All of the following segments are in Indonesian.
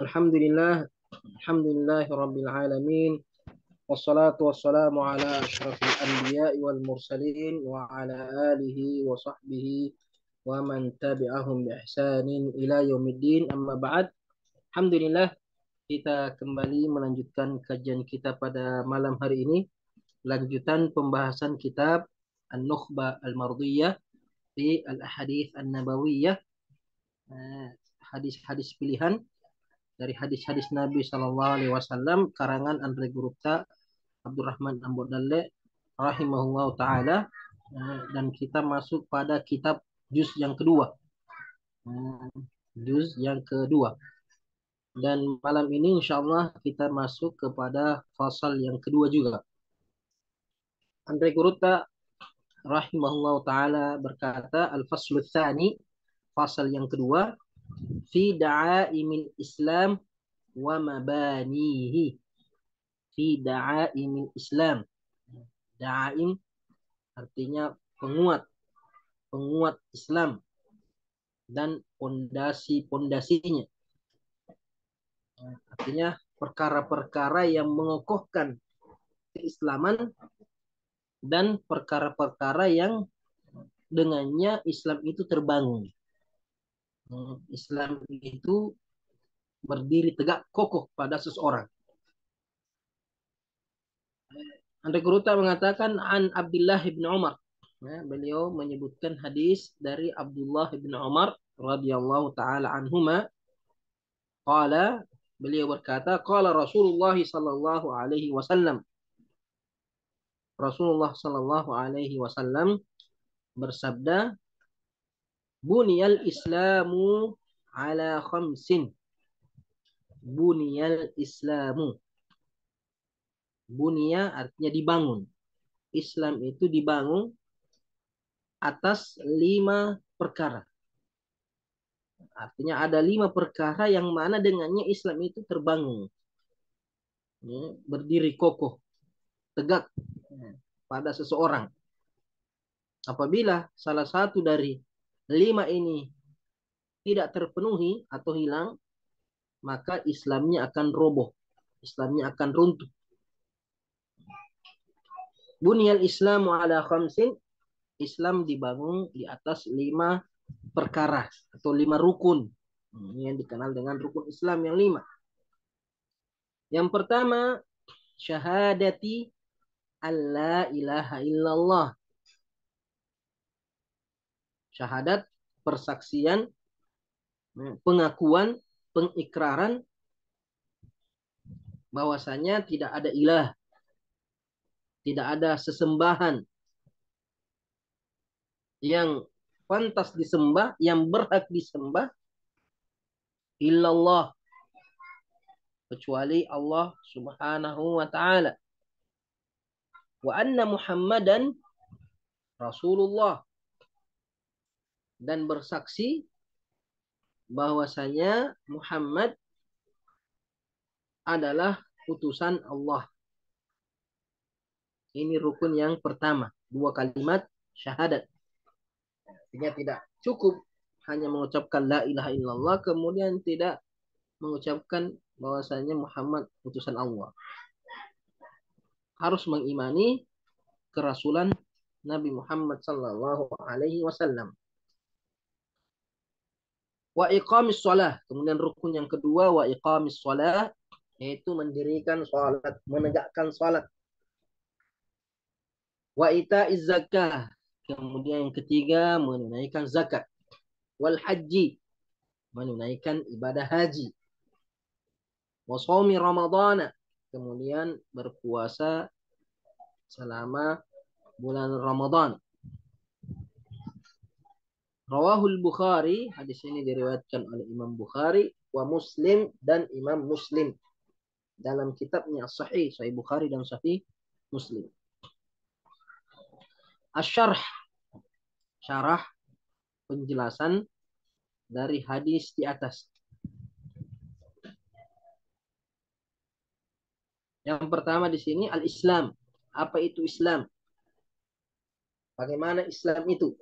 Alhamdulillah, alhamdulillahi rabbil alamin. Wassalatu wassalamu ala asyrafil anbiya'i wal mursalin wa ala alihi wa sahbihi wa man tabi'ahum bi ihsanin ila yaumiddin. Amma ba'd. Alhamdulillah, kita kembali melanjutkan kajian kita pada malam hari ini. Lanjutan pembahasan kitab An-Nukhbah Al-Mardiyah fi Al-Ahadits An-Nabawiyah. Hadis-hadis pilihan dari hadis-hadis Nabi Shallallahu Alaihi Wasallam karangan Andre Gurupta Abdurrahman Ambodalle rahimahullah taala, dan kita masuk pada kitab juz yang kedua. Dan malam ini insya Allah kita masuk kepada fasal yang kedua juga. Andre Gurupta rahimahullah taala berkata, al-faslu tsani, fasal yang kedua, fi da'aimil Islam wa mabanihi. Fi da'aimil Islam. Da'aim artinya penguat Islam dan pondasi-pondasinya. Artinya perkara-perkara yang mengokohkan keislaman dan perkara-perkara yang dengannya Islam itu terbangun. Islam itu berdiri tegak kokoh pada seseorang. Andre Gurupta mengatakan an Abdullah bin Umar. Beliau menyebutkan hadis dari Abdullah bin Umar radhiyallahu taala anhuma. Qala, beliau berkata, qala Rasulullah sallallahu alaihi wasallam. Rasulullah sallallahu alaihi wasallam bersabda, buniyal Islamu ala khamsin. Buniyal Islamu. Bunia artinya dibangun. Islam itu dibangun atas 5 perkara. Artinya ada 5 perkara yang mana dengannya Islam itu terbangun. Berdiri kokoh, tegak pada seseorang. Apabila salah satu dari 5 ini tidak terpenuhi atau hilang, maka Islamnya akan roboh. Islamnya akan runtuh. Bunyal Islamu ala khamsin. Islam dibangun di atas 5 perkara atau 5 rukun. Ini yang dikenal dengan rukun Islam yang 5. Yang pertama, syahadati alla ilaha illallah. Syahadat, persaksian, pengakuan, pengikraran bahwasanya tidak ada ilah, tidak ada sesembahan yang pantas disembah, yang berhak disembah, illallah, kecuali Allah subhanahu wa ta'ala. Wa anna Muhammadan Rasulullah. Dan bersaksi bahwasanya Muhammad adalah utusan Allah. Ini rukun yang pertama. 2 kalimat syahadat. Artinya tidak cukup hanya mengucapkan la ilaha illallah kemudian tidak mengucapkan bahwasanya Muhammad utusan Allah. Harus mengimani kerasulan Nabi Muhammad sallallahu alaihi wasallam. Wa iqamis shalah. Kemudian rukun yang kedua, wa iqamis shalah, yaitu mendirikan salat, menegakkan salat. Wa ita'iz zakah. Kemudian yang ketiga, menunaikan zakat. Wal haji, menunaikan ibadah haji. Wa shaumi ramadhana, kemudian berpuasa selama bulan Ramadan. Rawahul Bukhari, hadis ini diriwayatkan oleh Imam Bukhari, wa Muslim, dan Imam Muslim dalam kitabnya Sahih Bukhari dan Sahih Muslim. Asy-syarh, syarah, penjelasan dari hadis di atas. Yang pertama di sini al-Islam. Apa itu Islam? Bagaimana Islam itu?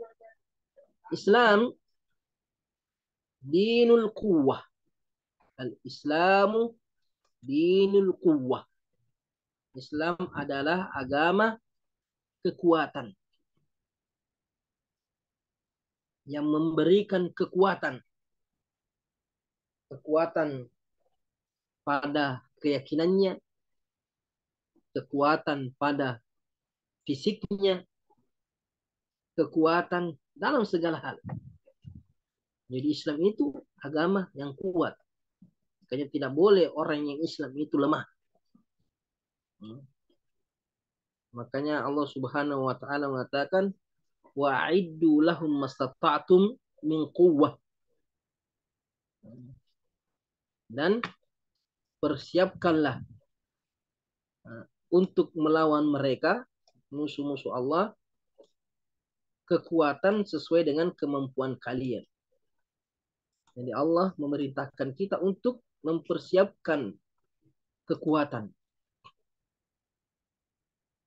Islam dinul quwwah. Al-Islamu dinul quwwah. Islam adalah agama kekuatan, yang memberikan kekuatan pada keyakinannya, kekuatan pada fisiknya, kekuatan dalam segala hal. Jadi Islam itu agama yang kuat. Makanya tidak boleh orang yang Islam itu lemah. Makanya Allah Subhanahu wa taala mengatakan wa'iddu lahum mastata'tum min quwwah. Dan persiapkanlah untuk melawan mereka, musuh-musuh Allah, kekuatan sesuai dengan kemampuan kalian. Jadi Allah memerintahkan kita untuk mempersiapkan kekuatan.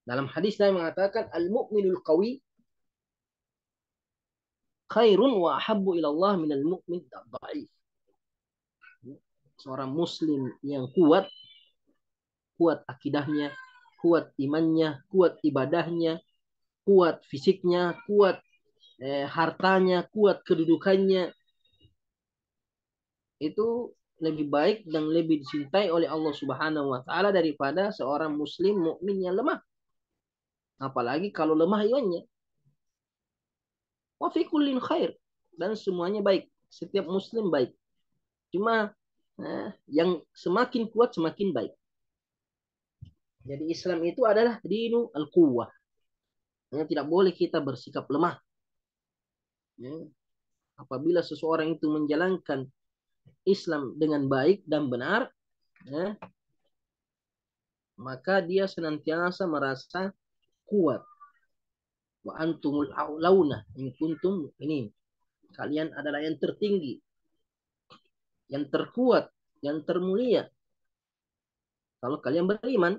Dalam hadis lain mengatakan al-mu'minul qawi khairun wa ahabbu ila Allah minal mu'min ad-dha'if. Seorang muslim yang kuat akidahnya, kuat imannya, kuat ibadahnya, kuat fisiknya, kuat hartanya, kuat kedudukannya, itu lebih baik dan lebih dicintai oleh Allah Subhanahu wa taala daripada seorang muslim mukmin yang lemah. Apalagi kalau lemah imannya. Wa fi kullin khair, dan semuanya baik. Setiap muslim baik. Cuma yang semakin kuat semakin baik. Jadi Islam itu adalah dinu al-quwwah. Tidak boleh kita bersikap lemah. Apabila seseorang itu menjalankan Islam dengan baik dan benar, maka dia senantiasa merasa kuat. Wa antumul a'launa in kuntum ini. Kalian adalah yang tertinggi, yang terkuat, yang termulia kalau kalian beriman.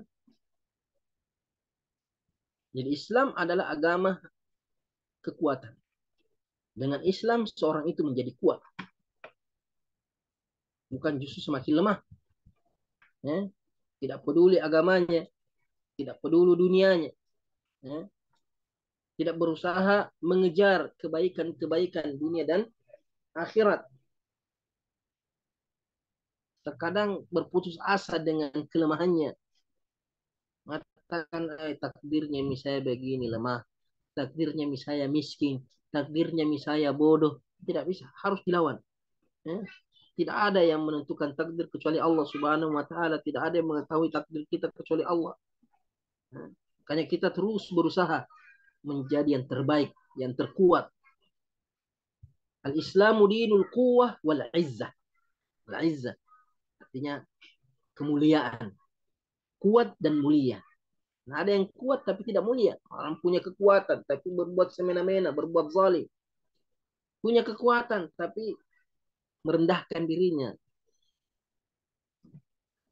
Jadi Islam adalah agama kekuatan. Dengan Islam seorang itu menjadi kuat, bukan justru semakin lemah. Tidak peduli agamanya, tidak peduli dunianya, tidak berusaha mengejar kebaikan-kebaikan dunia dan akhirat. Terkadang berputus asa dengan kelemahannya, mengatakan takdirnya misalnya begini lemah, takdirnya misalnya miskin, takdirnya misalnya bodoh. Tidak bisa, harus dilawan. Tidak ada yang menentukan takdir kecuali Allah Subhanahu wa taala. Tidak ada yang mengetahui takdir kita kecuali Allah. Makanya kita terus berusaha menjadi yang terbaik, yang terkuat. Al-Islamu dinul quwwah wal izzah. Al-izzah artinya kemuliaan. Kuat dan mulia. Nah, ada yang kuat tapi tidak mulia. Orang punya kekuatan tapi berbuat semena-mena, berbuat zalim. Punya kekuatan tapi merendahkan dirinya.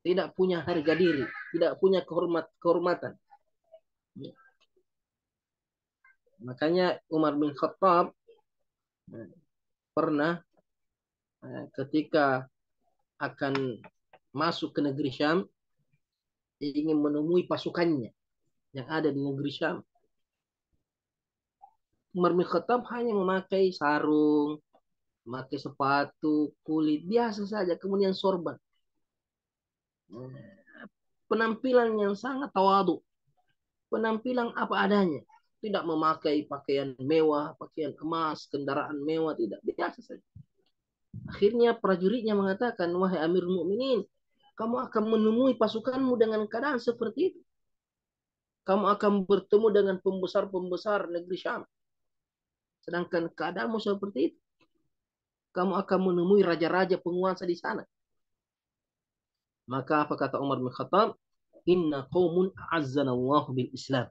Tidak punya harga diri, tidak punya kehormatan. Makanya Umar bin Khattab pernah ketika akan masuk ke negeri Syam, ingin menemui pasukannya yang ada di negeri Syam. Umar bin Khattab hanya memakai sarung, memakai sepatu kulit biasa saja, kemudian sorban. Penampilan yang sangat tawadu, penampilan apa adanya, tidak memakai pakaian mewah, pakaian emas, kendaraan mewah, tidak, biasa saja. Akhirnya prajuritnya mengatakan, wahai Amirul Mukminin, kamu akan menemui pasukanmu dengan keadaan seperti itu. Kamu akan bertemu dengan pembesar-pembesar negeri Syam. Sedangkan keadaanmu seperti itu. Kamu akan menemui raja-raja penguasa di sana. Maka apa kata Umar bin Khattab? Inna qawmun a'azzanallahu bil Islam.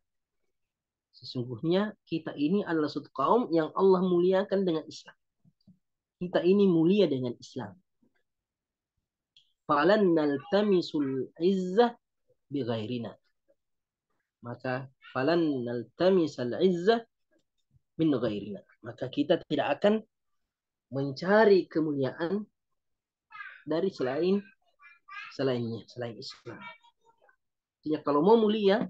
Sesungguhnya kita ini adalah suatu kaum yang Allah muliakan dengan Islam. Kita ini mulia dengan Islam. Falan naltamisul izzah bighairina. Maka falan naltamisal izzah min ghairina. Maka kita tidak akan mencari kemuliaan dari selainnya, selain Islam. Ya, kalau mau mulia,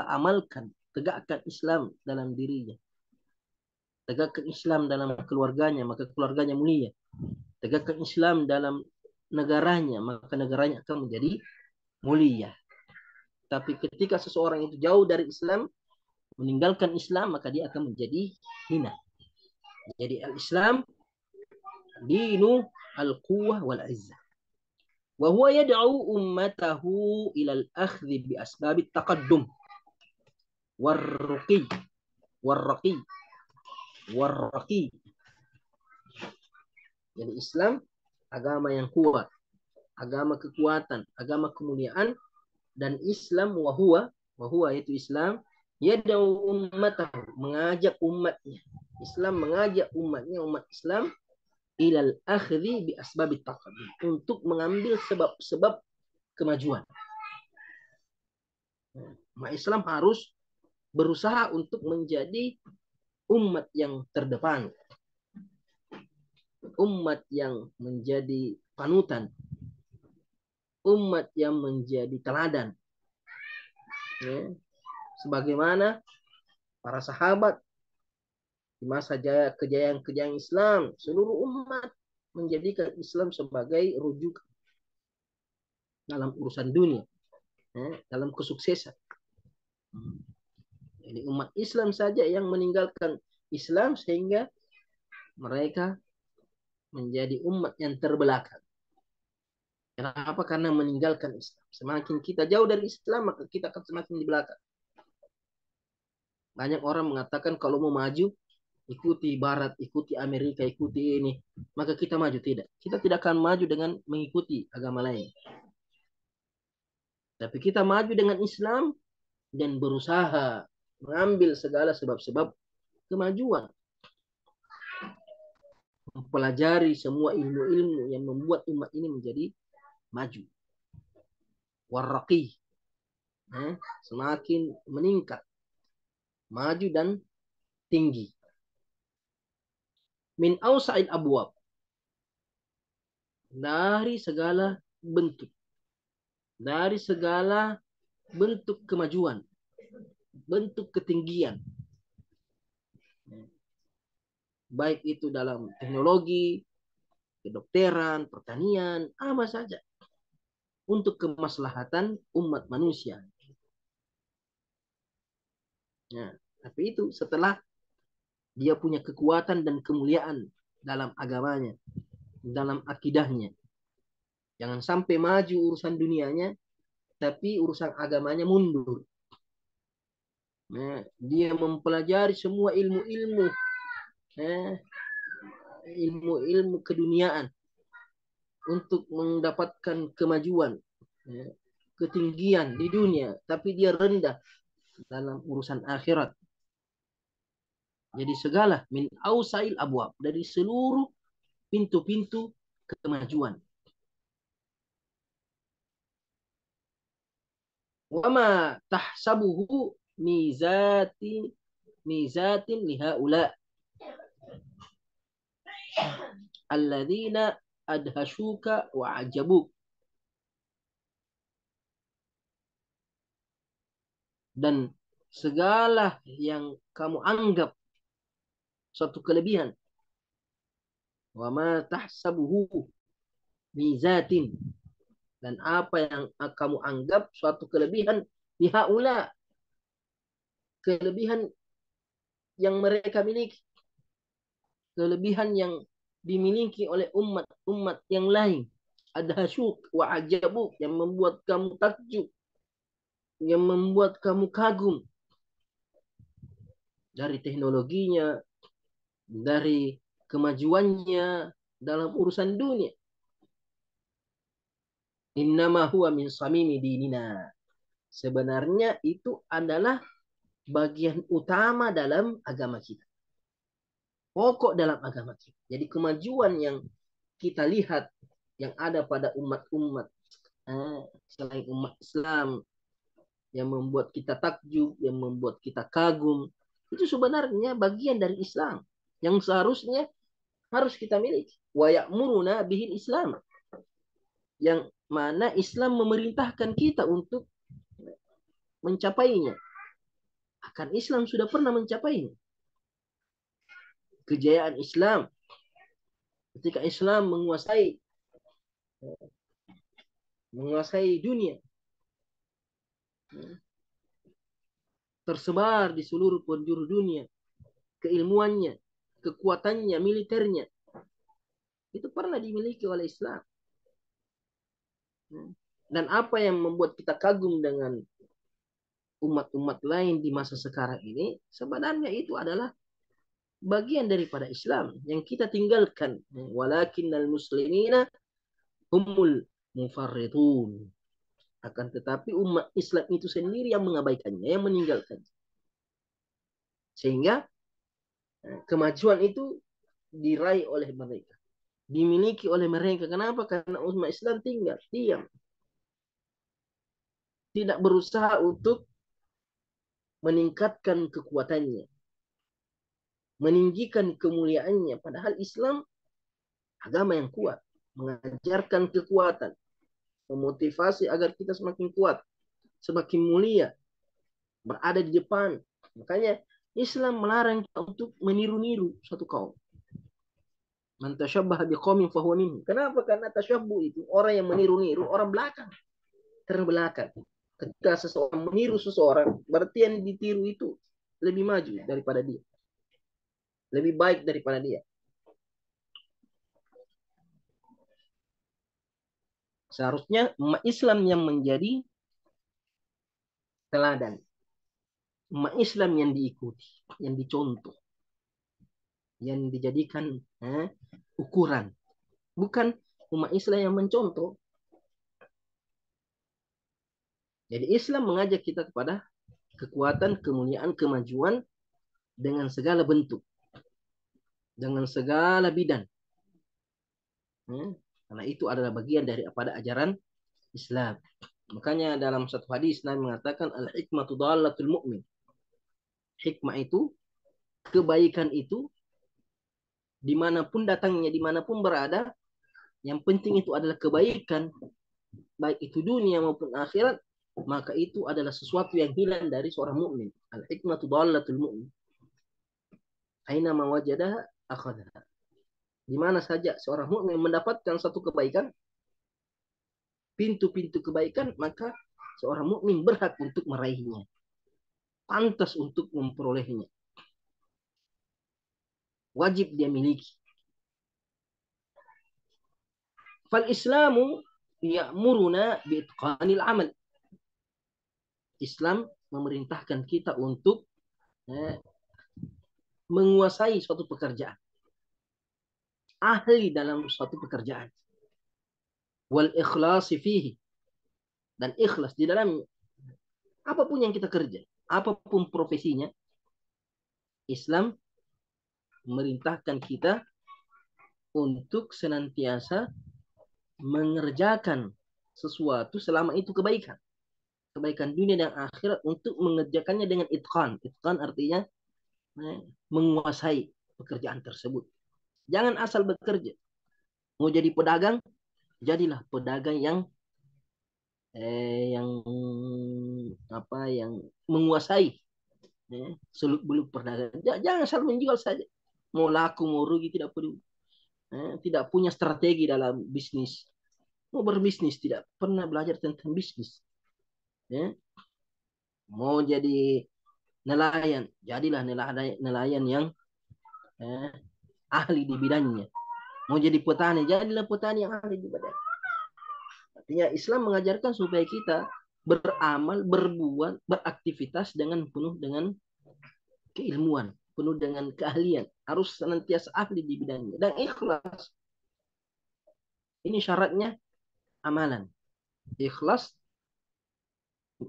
amalkan, tegakkan Islam dalam dirinya, tegakkan Islam dalam keluarganya, maka keluarganya mulia. Tegakkan Islam dalam negaranya, maka negaranya akan menjadi mulia. Tapi ketika seseorang itu jauh dari Islam, meninggalkan Islam, maka dia akan menjadi hina. Jadi al-Islam dinu al-quwwah wal izzah. Wa huwa yad'u ummatahu ila al-akhdhi bi asbab at-taqaddum war-ruqi war-raqi war-raqi. Jadi Islam agama yang kuat, agama kekuatan, agama kemuliaan, dan Islam wahua yaitu Islam yad'u ummatahu, mengajak umatnya. Islam mengajak umatnya, umat Islam, ilal akhdhi bi asbabit taqaddum, untuk mengambil sebab-sebab kemajuan. Umat Islam harus berusaha untuk menjadi umat yang terdepan, umat yang menjadi panutan, umat yang menjadi teladan. Ya. Sebagaimana para sahabat di masa kejayaan Islam, seluruh umat menjadikan Islam sebagai rujukan dalam urusan dunia, dalam kesuksesan. Jadi umat Islam saja yang meninggalkan Islam sehingga mereka menjadi umat yang terbelakang. Kenapa? Karena meninggalkan Islam. Semakin kita jauh dari Islam, maka kita akan semakin di belakang. Banyak orang mengatakan kalau mau maju, ikuti Barat, ikuti Amerika, ikuti ini, maka kita maju. Tidak. Kita tidak akan maju dengan mengikuti agama lain. Tapi kita maju dengan Islam dan berusaha mengambil segala sebab-sebab kemajuan. Mempelajari semua ilmu-ilmu yang membuat umat ini menjadi maju. Warraqi. Semakin meningkat. Maju dan tinggi. Min awsa'il abwab. Dari segala bentuk. Dari segala bentuk kemajuan. Bentuk ketinggian. Baik itu dalam teknologi, kedokteran, pertanian, apa saja. Untuk kemaslahatan umat manusia. Nah, tapi itu setelah dia punya kekuatan dan kemuliaan dalam agamanya, dalam akidahnya. Jangan sampai maju urusan dunianya, tapi urusan agamanya mundur. Nah, dia mempelajari semua ilmu-ilmu, ilmu-ilmu keduniaan untuk mendapatkan kemajuan, ketinggian di dunia, tapi dia rendah dalam urusan akhirat. Jadi segala min ausail abwab, dari seluruh pintu-pintu kemajuan. Wama tahsabuhu mizatin lihaula alladzina adhashuka wa ajabuk. Dan segala yang kamu anggap suatu kelebihan, wama tahsabuhu mizatin, dan apa yang kamu anggap suatu kelebihan, lihaula, kelebihan yang mereka miliki, kelebihan yang dimiliki oleh umat-umat yang lain, adhashuk wa ajabuk, yang membuat kamu takjub, yang membuat kamu kagum, dari teknologinya, dari kemajuannya dalam urusan dunia. Innama huwa min samimi dinina. Sebenarnya itu adalah bagian utama dalam agama kita. Pokok dalam agama kita. Jadi kemajuan yang kita lihat yang ada pada umat-umat selain umat Islam, yang membuat kita takjub, yang membuat kita kagum, itu sebenarnya bagian dari Islam yang seharusnya harus kita miliki. Wa ya'muruna bihil Islam, yang mana Islam memerintahkan kita untuk mencapainya. Akan Islam sudah pernah mencapainya. Kejayaan Islam ketika Islam menguasai dunia, tersebar di seluruh penjuru dunia, keilmuannya, kekuatannya, militernya, itu pernah dimiliki oleh Islam. Dan apa yang membuat kita kagum dengan umat-umat lain di masa sekarang ini, sebenarnya itu adalah bagian daripada Islam yang kita tinggalkan. Walakinnal muslimina humul mufarridun. Akan tetapi umat Islam itu sendiri yang mengabaikannya, yang meninggalkan. Sehingga kemajuan itu diraih oleh mereka, dimiliki oleh mereka. Kenapa? Karena umat Islam tinggal diam, tidak berusaha untuk meningkatkan kekuatannya, meninggikan kemuliaannya. Padahal Islam agama yang kuat, mengajarkan kekuatan, memotivasi agar kita semakin kuat, semakin mulia, berada di depan. Makanya Islam melarang kita untuk meniru-niru satu kaum. Man tasyabbaha biqaumin fahuwa minhum. Kenapa? Karena tasyabbuh itu orang yang meniru-niru orang belakang, terbelakang. Ketika seseorang meniru seseorang, berarti yang ditiru itu lebih maju daripada dia, lebih baik daripada dia. Seharusnya umat Islam yang menjadi teladan, umat Islam yang diikuti, yang dicontoh, yang dijadikan ukuran. Bukan umat Islam yang mencontoh. Jadi Islam mengajak kita kepada kekuatan, kemuliaan, kemajuan dengan segala bentuk, dengan segala bidang. Karena itu adalah bagian daripada ajaran Islam. Makanya dalam satu hadis Nabi mengatakan al-hikmatu dhalatul mu'min. Hikmah itu, kebaikan itu, dimanapun datangnya, dimanapun berada, yang penting itu adalah kebaikan, baik itu dunia maupun akhirat, maka itu adalah sesuatu yang hilang dari seorang mukmin. Al-hikmatu dhalatul mu'min. Aina ma wajadaha akhadha. Di mana saja seorang mukmin mendapatkan satu kebaikan, pintu-pintu kebaikan, maka seorang mukmin berhak untuk meraihnya, pantas untuk memperolehnya, wajib dia miliki. Fal Islamu ya'muruna bi'itqanil amal. Islam memerintahkan kita untuk menguasai suatu pekerjaan, ahli dalam suatu pekerjaan, wal ikhlasi fihi, dan ikhlas di dalamnya. Apapun yang kita kerja, apapun profesinya, Islam memerintahkan kita untuk senantiasa mengerjakan sesuatu selama itu kebaikan, kebaikan dunia dan akhirat, untuk mengerjakannya dengan itqan. Itqan artinya menguasai pekerjaan tersebut. Jangan asal bekerja. Mau jadi pedagang, jadilah pedagang yang menguasai seluk beluk perdagangan. Jangan asal menjual saja. Mau laku mau rugi tidak perlu. Tidak punya strategi dalam bisnis. Mau berbisnis tidak pernah belajar tentang bisnis. Mau jadi nelayan, jadilah nelayan yang ahli di bidangnya. Mau jadi petani, jadilah petani yang ahli di bidangnya. Artinya Islam mengajarkan supaya kita beramal, berbuat, beraktivitas dengan penuh dengan keilmuan, penuh dengan keahlian. Harus senantiasa ahli di bidangnya. Dan ikhlas. Ini syaratnya amalan. Ikhlas,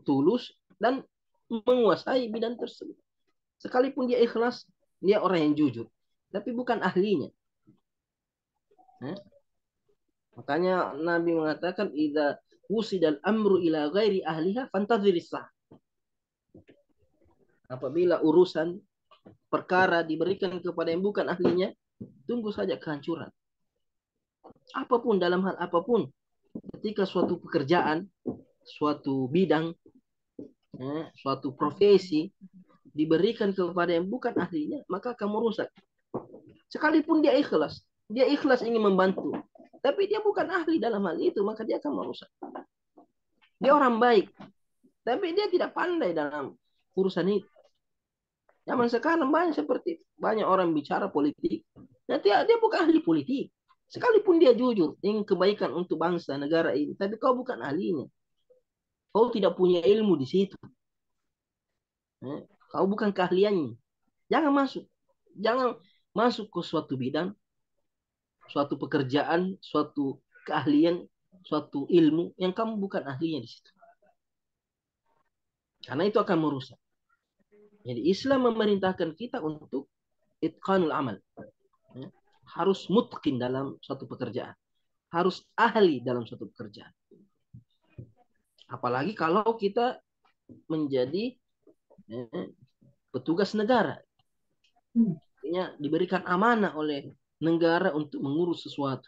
tulus, dan menguasai bidang tersebut. Sekalipun dia ikhlas, dia orang yang jujur, tapi bukan ahlinya. Makanya Nabi mengatakan idza usidal amru ila ghairi ahliha fantadhiris sah. Apabila urusan perkara diberikan kepada yang bukan ahlinya, Tunggu saja kehancuran. Apapun, dalam hal apapun, ketika suatu pekerjaan, suatu bidang, suatu profesi diberikan kepada yang bukan ahlinya, maka akan merusak. Sekalipun dia ikhlas ingin membantu, tapi dia bukan ahli dalam hal itu, maka dia akan merusak. Dia orang baik, tapi dia tidak pandai dalam urusan itu. Zaman sekarang banyak orang bicara politik, nanti dia bukan ahli politik. Sekalipun dia jujur ingin kebaikan untuk bangsa negara ini, tapi kau bukan ahlinya. Kau tidak punya ilmu di situ. Kau bukan keahliannya. Jangan masuk. Jangan masuk ke suatu bidang, suatu pekerjaan, suatu keahlian, suatu ilmu yang kamu bukan ahlinya di situ. Karena itu akan merusak. Jadi Islam memerintahkan kita untuk itqanul amal. Harus mutqin dalam suatu pekerjaan. Harus ahli dalam suatu pekerjaan. Apalagi kalau kita menjadi petugas negara. Diberikan amanah oleh negara untuk mengurus sesuatu.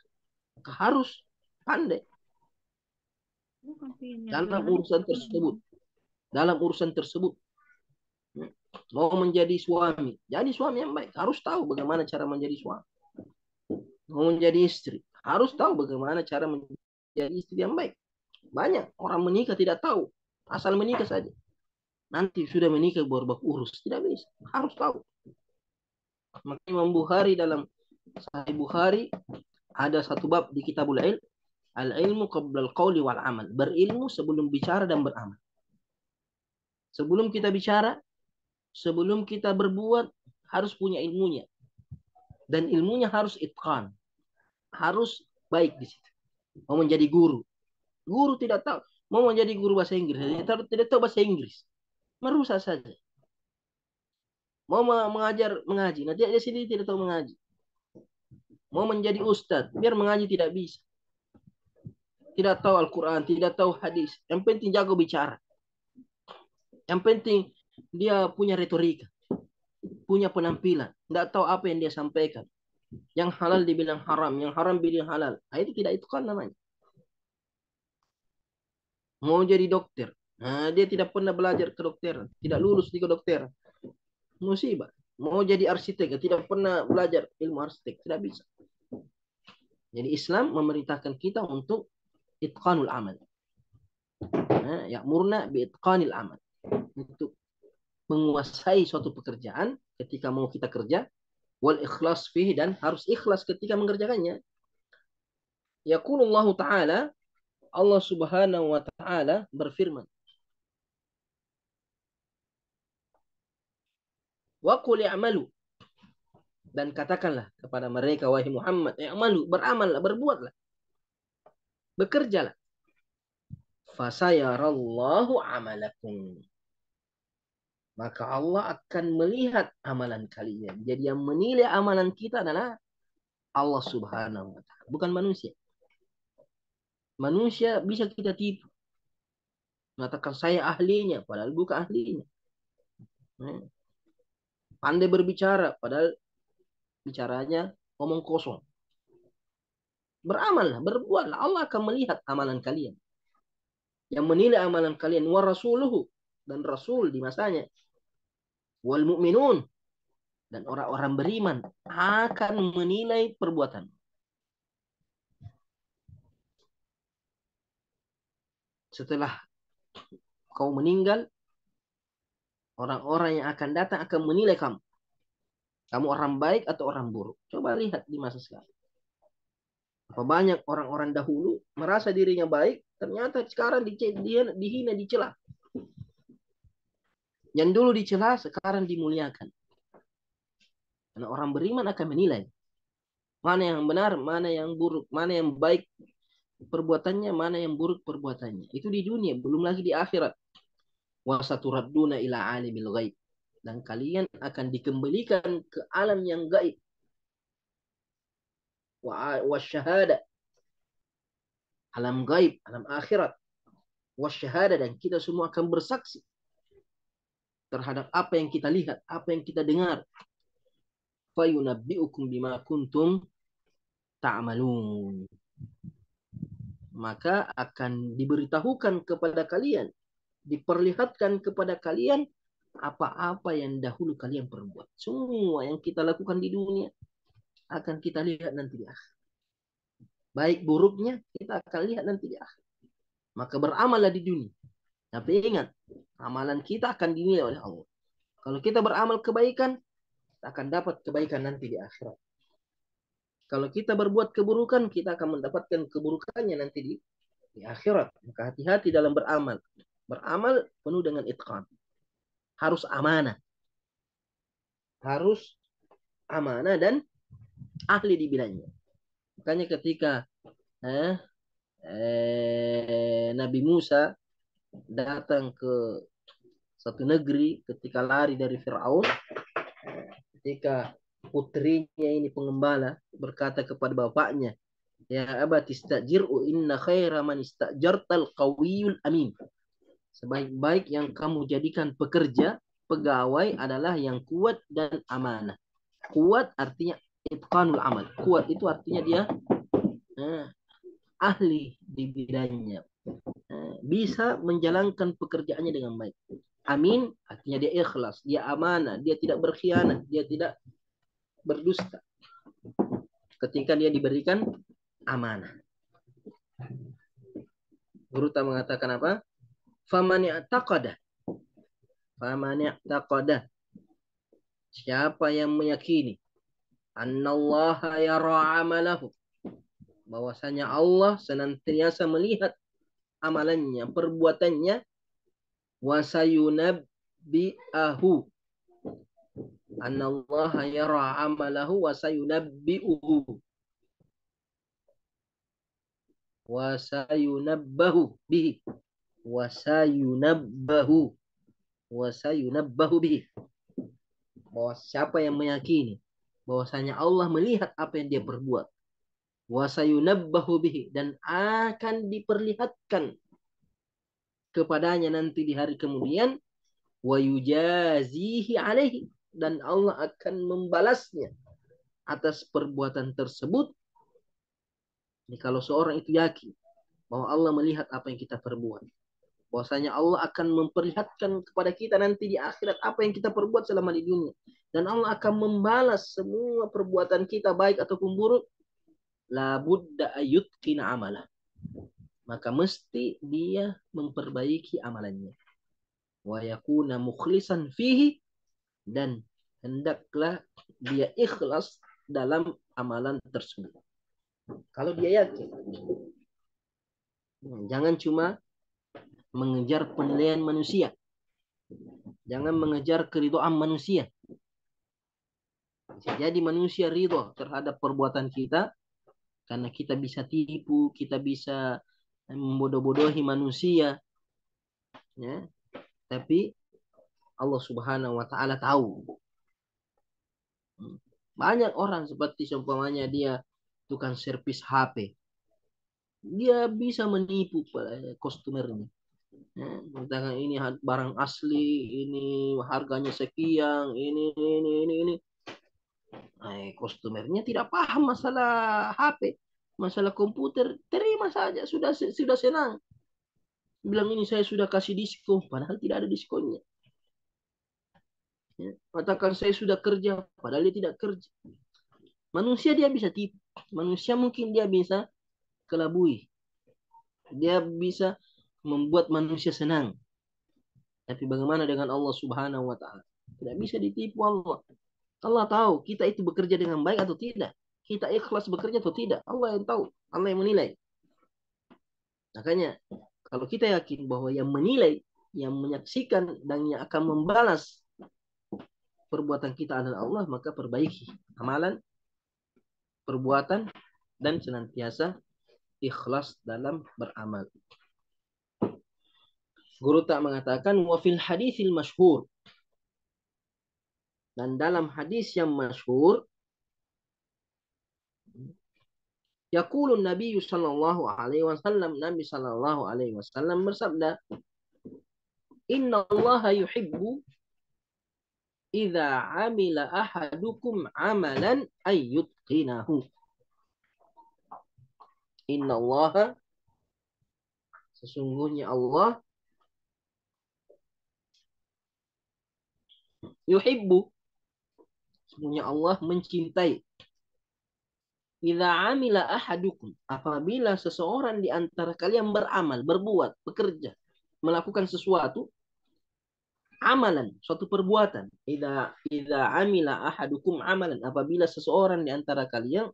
Harus pandai dalam urusan tersebut. Dalam urusan tersebut. Mau menjadi suami, jadi suami yang baik, harus tahu bagaimana cara menjadi suami. Mau menjadi istri, harus tahu bagaimana cara menjadi istri yang baik. Banyak orang menikah tidak tahu, asal menikah saja. Nanti sudah menikah baru urus, tidak bisa, harus tahu. Makanya Imam Bukhari dalam Sahih Bukhari ada satu bab di Kitabul Ilm, al-ilmu qabla al-qawli wal amal. Berilmu sebelum bicara dan beramal. Sebelum kita bicara, sebelum kita berbuat, harus punya ilmunya. Dan ilmunya harus itqan. Harus baik di situ. Mau menjadi guru. Guru tidak tahu. Mau menjadi guru bahasa Inggris. Tidak tahu bahasa Inggris. Merusak saja. Mau mengajar mengaji. Nanti dia sendiri tidak tahu mengaji. Mau menjadi ustadz. Biar mengaji tidak bisa. Tidak tahu Al-Quran. Tidak tahu hadis. Yang penting jago bicara. Yang penting dia punya retorika. Punya penampilan. Tidak tahu apa yang dia sampaikan. Yang halal dibilang haram. Yang haram dibilang halal. Nah, itu tidak itu kan namanya. Mau jadi dokter. Nah, dia tidak pernah belajar kedokteran. Tidak lulus di kedokteran. Musibah. Mau jadi arsitek. Tidak pernah belajar ilmu arsitek. Tidak bisa. Jadi Islam memerintahkan kita untuk itqanul amal. Ya'murna bi'itqanil amal. Untuk menguasai suatu pekerjaan ketika mau kita kerja. Wal ikhlas fihi, dan harus ikhlas ketika mengerjakannya. Yaqulullahu ta'ala, Allah subhanahu wa ta'ala berfirman. Wa qul i'malu, dan katakanlah kepada mereka, wahai Muhammad, i'malu, beramallah, berbuatlah, bekerjalah. Fasayarallahu amalakum, maka Allah akan melihat amalan kalian. Jadi yang menilai amalan kita adalah Allah subhanahu wa ta'ala, bukan manusia. Manusia bisa kita tipu. Mengatakan saya ahlinya, padahal bukan ahlinya. Pandai berbicara, padahal bicaranya ngomong kosong. Beramallah, berbuatlah. Allah akan melihat amalan kalian. Yang menilai amalan kalian, wa rasuluhu, dan Rasul di masanya, wal mu'minun, dan orang-orang beriman akan menilai perbuatan. Setelah kau meninggal, orang-orang yang akan datang akan menilai kamu. Kamu orang baik atau orang buruk. Coba lihat di masa sekarang. Apa banyak orang-orang dahulu merasa dirinya baik, ternyata sekarang dihina, dicela. Yang dulu dicela, sekarang dimuliakan. Karena orang beriman akan menilai mana yang benar, mana yang buruk, mana yang baik perbuatannya, mana yang buruk perbuatannya. Itu di dunia, belum lagi di akhirat. Wa saturadduna ila alimil ghaib, dan kalian akan dikembalikan ke alam yang gaib. Wa syahada, alam gaib, alam akhirat. Wa syahada, dan kita semua akan bersaksi terhadap apa yang kita lihat, apa yang kita dengar. fayunabbi'ukum bima kuntum ta'malun. Maka akan diberitahukan kepada kalian, diperlihatkan kepada kalian apa-apa yang dahulu kalian perbuat. Semua yang kita lakukan di dunia akan kita lihat nanti di akhir. Baik buruknya kita akan lihat nanti di akhir. Maka beramallah di dunia. Tapi ingat, amalan kita akan dinilai oleh Allah. Kalau kita beramal kebaikan, kita akan dapat kebaikan nanti di akhirat. Kalau kita berbuat keburukan, kita akan mendapatkan keburukannya nanti di akhirat. Maka hati-hati dalam beramal. Beramal penuh dengan itqan. Harus amanah. Harus amanah dan ahli di bidangnya. Makanya ketika Nabi Musa datang ke satu negeri ketika lari dari Fir'aun, ketika putrinya ini pengembala berkata kepada bapaknya, ya abati istajir'u inna khaira man istajartal qawiyul amin. Sebaik-baik yang kamu jadikan pekerja, pegawai adalah yang kuat dan amanah. Kuat artinya itqanul amal. Kuat itu artinya dia ahli di bidangnya. Bisa menjalankan pekerjaannya dengan baik. Amin artinya dia ikhlas, dia amanah, dia tidak berkhianat, dia tidak berdusta ketika dia diberikan amanah. Guru tak mengatakan apa? Faman i'taqada. Siapa yang meyakini annallaha yara amalahu, bahwasanya Allah senantiasa melihat amalannya, perbuatannya, wa sayunabbi'ahu. Annallaha yara amalahu wa sayunabbi'uhu. Wa sayunabbahu bihi. Wa sayunabbahu. Wa sayunabbahu bihi. Bahwa siapa yang meyakini bahwasanya Allah melihat apa yang dia perbuat, wa sayunabbahu bihi, dan akan diperlihatkan kepadanya nanti di hari kemudian, wa yujazihi alaihi, dan Allah akan membalasnya atas perbuatan tersebut. Jadi kalau seorang itu yakin bahwa Allah melihat apa yang kita perbuat, bahwasanya Allah akan memperlihatkan kepada kita nanti di akhirat apa yang kita perbuat selama di dunia, dan Allah akan membalas semua perbuatan kita baik ataupun buruk, la budda ayyutkina amalah, maka mesti dia memperbaiki amalannya, wa yakuna mukhlisan fihi, dan hendaklah dia ikhlas dalam amalan tersebut. Kalau dia yakin, jangan cuma mengejar penilaian manusia, jangan mengejar keridhaan manusia. Bisa jadi manusia ridho terhadap perbuatan kita karena kita bisa tipu, kita bisa membodoh-bodohi manusia, ya. Tapi Allah Subhanahu wa taala tahu. Banyak orang seperti seumpamanya dia tukang servis HP. Dia bisa menipu customernya. Ya, misalkan ini barang asli, ini harganya sekian, ini. Customernya tidak paham masalah HP, masalah komputer, terima saja, sudah senang. Bilang ini saya sudah kasih diskon, padahal tidak ada diskonnya. Ya, katakan saya sudah kerja, padahal dia tidak kerja. Manusia dia bisa tipu, manusia mungkin dia bisa kelabui, dia bisa membuat manusia senang. Tapi bagaimana dengan Allah Subhanahu wa taala? Tidak bisa ditipu Allah. Allah tahu kita itu bekerja dengan baik atau tidak. Kita ikhlas bekerja atau tidak. Allah yang tahu. Allah yang menilai. Makanya kalau kita yakin bahwa yang menilai, yang menyaksikan, dan yang akan membalas perbuatan kita adalah Allah, maka perbaiki amalan, perbuatan, dan senantiasa ikhlas dalam beramal. Guru tak mengatakan wa fil haditsil masyhur, dan dalam hadis yang masyhur, yaqulun Nabi sallallahu alaihi wasallam, Nabi sallallahu alaihi wasallam bersabda, Inna Allah yuhibbu idza amila ahadukum amalan ayyutqinahu. Innallaha, sesungguhnya Allah, yuhibbu, sesungguhnya Allah mencintai. Idza amila ahadukum, apabila seseorang di antara kalian beramal, berbuat, bekerja, melakukan sesuatu, amalan, suatu perbuatan. Idza amila ahadukum amalan, apabila seseorang di antara kalian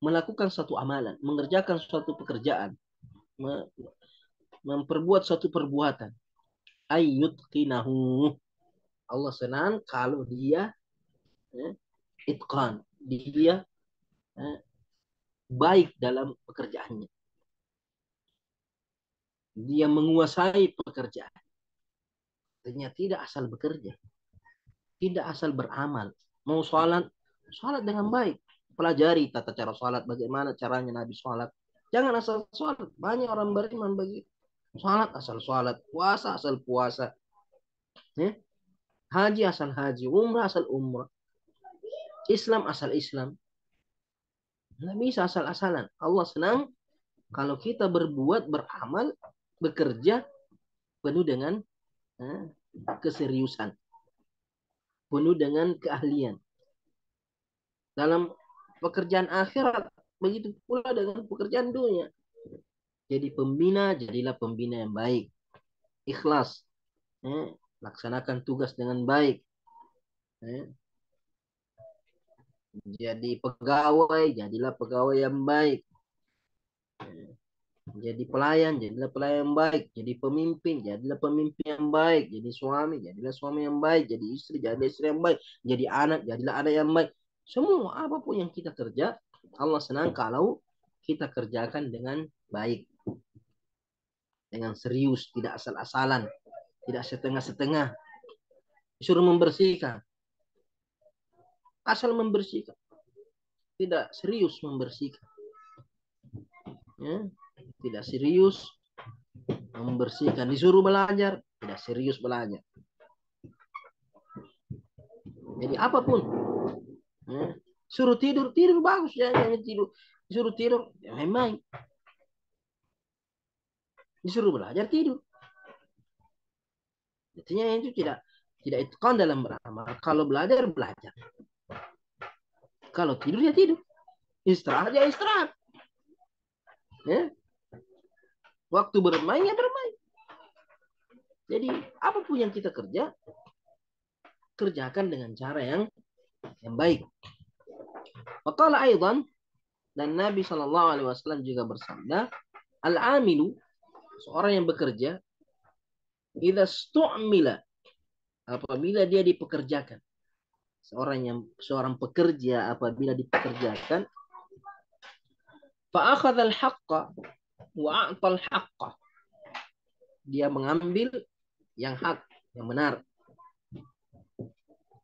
melakukan suatu amalan, mengerjakan suatu pekerjaan, memperbuat suatu perbuatan, ayyutqinahu. Allah senang kalau dia itqan, dia baik dalam pekerjaannya. Dia menguasai pekerjaan. Artinya tidak asal bekerja, tidak asal beramal. Mau sholat, sholat dengan baik. Pelajari tata cara sholat, bagaimana caranya Nabi sholat. Jangan asal sholat. Banyak orang beriman begitu. Sholat asal sholat, puasa asal puasa. Haji asal haji, umrah asal umrah. Islam asal Islam. Nggak bisa asal-asalan. Allah senang kalau kita berbuat, beramal, bekerja penuh dengan keseriusan, penuh dengan keahlian. Dalam pekerjaan akhirat, begitu pula dengan pekerjaan dunia. Jadi pembina, jadilah pembina yang baik. Ikhlas. Laksanakan tugas dengan baik. Jadi pegawai, jadilah pegawai yang baik. Jadi pelayan, jadilah pelayan yang baik. Jadi pemimpin, jadilah pemimpin yang baik. Jadi suami, jadilah suami yang baik. Jadi istri, jadilah istri yang baik. Jadi anak, jadilah anak yang baik. Semua apapun yang kita kerja, Allah senang kalau kita kerjakan dengan baik. Dengan serius, tidak asal-asalan. Tidak setengah-setengah. Disuruh membersihkan. Asal membersihkan. Tidak serius membersihkan. Tidak serius membersihkan. Disuruh belajar, tidak serius belajar. Jadi apapun, suruh tidur, tidur bagus ya, jangan tidur. Disuruh tidur, ya main-main. Disuruh belajar, tidur. Artinya itu tidak itqan dalam beramal. Kalau belajar, belajar. Kalau tidur, ya tidur. Istirahat, ya istirahat. Waktu bermain, ya bermain. Jadi apapun yang kita kerjakan dengan cara yang baik. Waqala aidan, dan Nabi SAW juga bersabda, al-amilu, seorang yang bekerja, idza stu'mila, apabila dia dipekerjakan. Seorang pekerja apabila dipekerjakan, fa akhadha al-haqqa wa a'ta al-haqqa, dia mengambil yang hak, yang benar.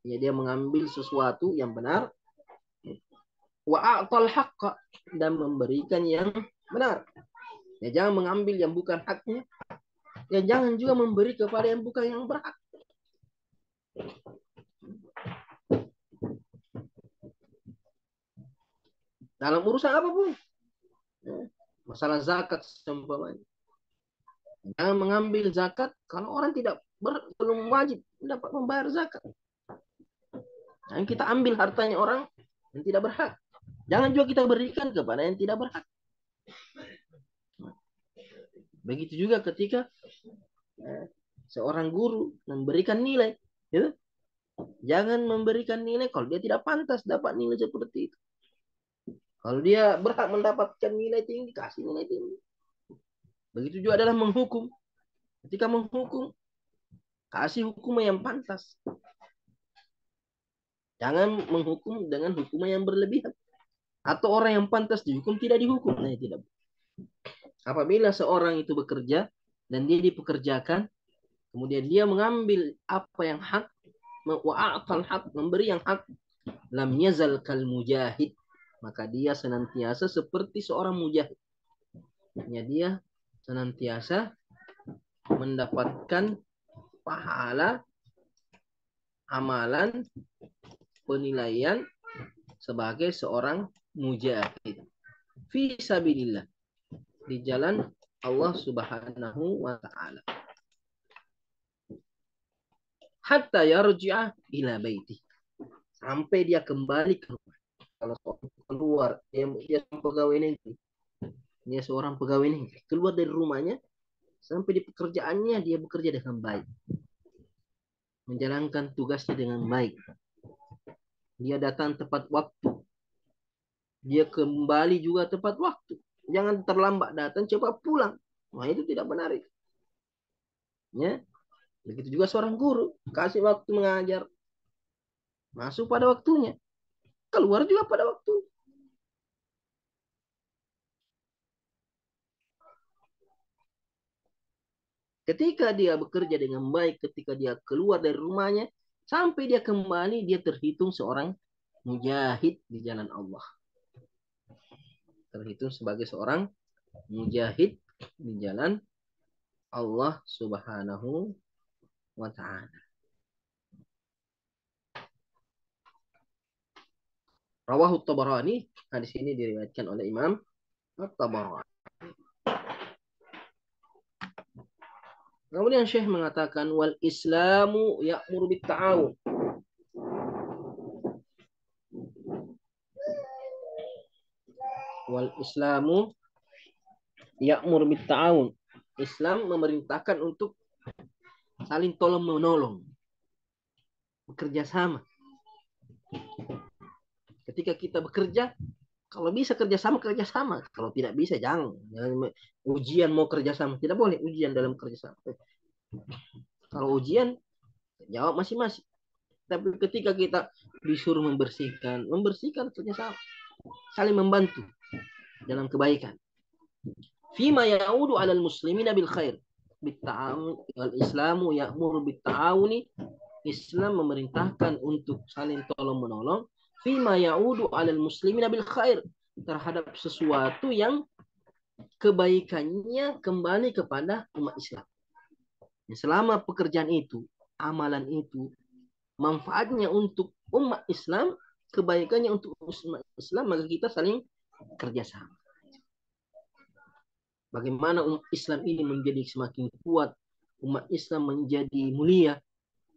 Ya, dia mengambil sesuatu yang benar, wa a'ta al-haqqa, dan memberikan yang benar. Ya, jangan mengambil yang bukan haknya. Ya, jangan juga memberi kepada yang bukan yang berhak. Dalam urusan apapun. Masalah zakat seumpamanya. Jangan mengambil zakat kalau orang belum wajib dapat membayar zakat. Jangan kita ambil hartanya orang yang tidak berhak. Jangan juga kita berikan kepada yang tidak berhak. Begitu juga ketika seorang guru memberikan nilai. Ya? Jangan memberikan nilai kalau dia tidak pantas dapat nilai seperti itu. Kalau dia berhak mendapatkan nilai tinggi, kasih nilai tinggi. Begitu juga adalah menghukum. Ketika menghukum, kasih hukuman yang pantas. Jangan menghukum dengan hukuman yang berlebihan. Atau orang yang pantas dihukum tidak dihukum. Nah, tidak. Apabila seorang itu bekerja dan dia dipekerjakan, kemudian dia mengambil apa yang hak, wa'atal hak, memberi yang hak, lam yazal kal mujahid, maka dia senantiasa seperti seorang mujahid. Dia senantiasa mendapatkan pahala amalan penilaian sebagai seorang mujahid fi sabilillah, di jalan Allah Subhanahu wa taala, hatta yarji'a ila baiti, sampai dia kembali ke rumah. Kalau keluar dia pegawai negeri, dia seorang pegawai negeri, keluar dari rumahnya sampai di pekerjaannya dia bekerja dengan baik, menjalankan tugasnya dengan baik, dia datang tepat waktu, dia kembali juga tepat waktu, jangan terlambat datang coba pulang. Nah, itu tidak benar itu. Ya, begitu juga seorang guru, kasih waktu mengajar, masuk pada waktunya, keluar juga pada waktu. Ketika dia bekerja dengan baik, ketika dia keluar dari rumahnya, sampai dia kembali, dia terhitung seorang mujahid di jalan Allah. Terhitung sebagai seorang mujahid di jalan Allah Subhanahu wa ta'ala. Rawahu Tabarani, hadis ini diriwayatkan oleh Imam At-Tabarani. Kemudian Syekh mengatakan wal Islamu ya'muru bit ta'awun. Wal Islamu ya'muru bit ta'awun. Islam memerintahkan untuk saling tolong menolong, bekerja sama. Ketika kita bekerja, kalau bisa kerjasama, kerjasama. Kalau tidak bisa, jangan. Ujian mau kerjasama, tidak boleh ujian dalam kerjasama. Kalau ujian, jawab masing-masing. Tapi ketika kita disuruh membersihkan, membersihkan kerjasama, saling membantu dalam kebaikan. Fima ya'udu 'alal muslimina bil khair. Bitta'awun al-Islamu ya'muru bitta'awuni. Islam memerintahkan untuk saling tolong menolong. Fima ya'udu 'alal muslimina bil khair, terhadap sesuatu yang kebaikannya kembali kepada umat Islam. Selama pekerjaan itu, amalan itu, manfaatnya untuk umat Islam, kebaikannya untuk umat Islam, maka kita saling kerjasama. Bagaimana umat Islam ini menjadi semakin kuat, umat Islam menjadi mulia,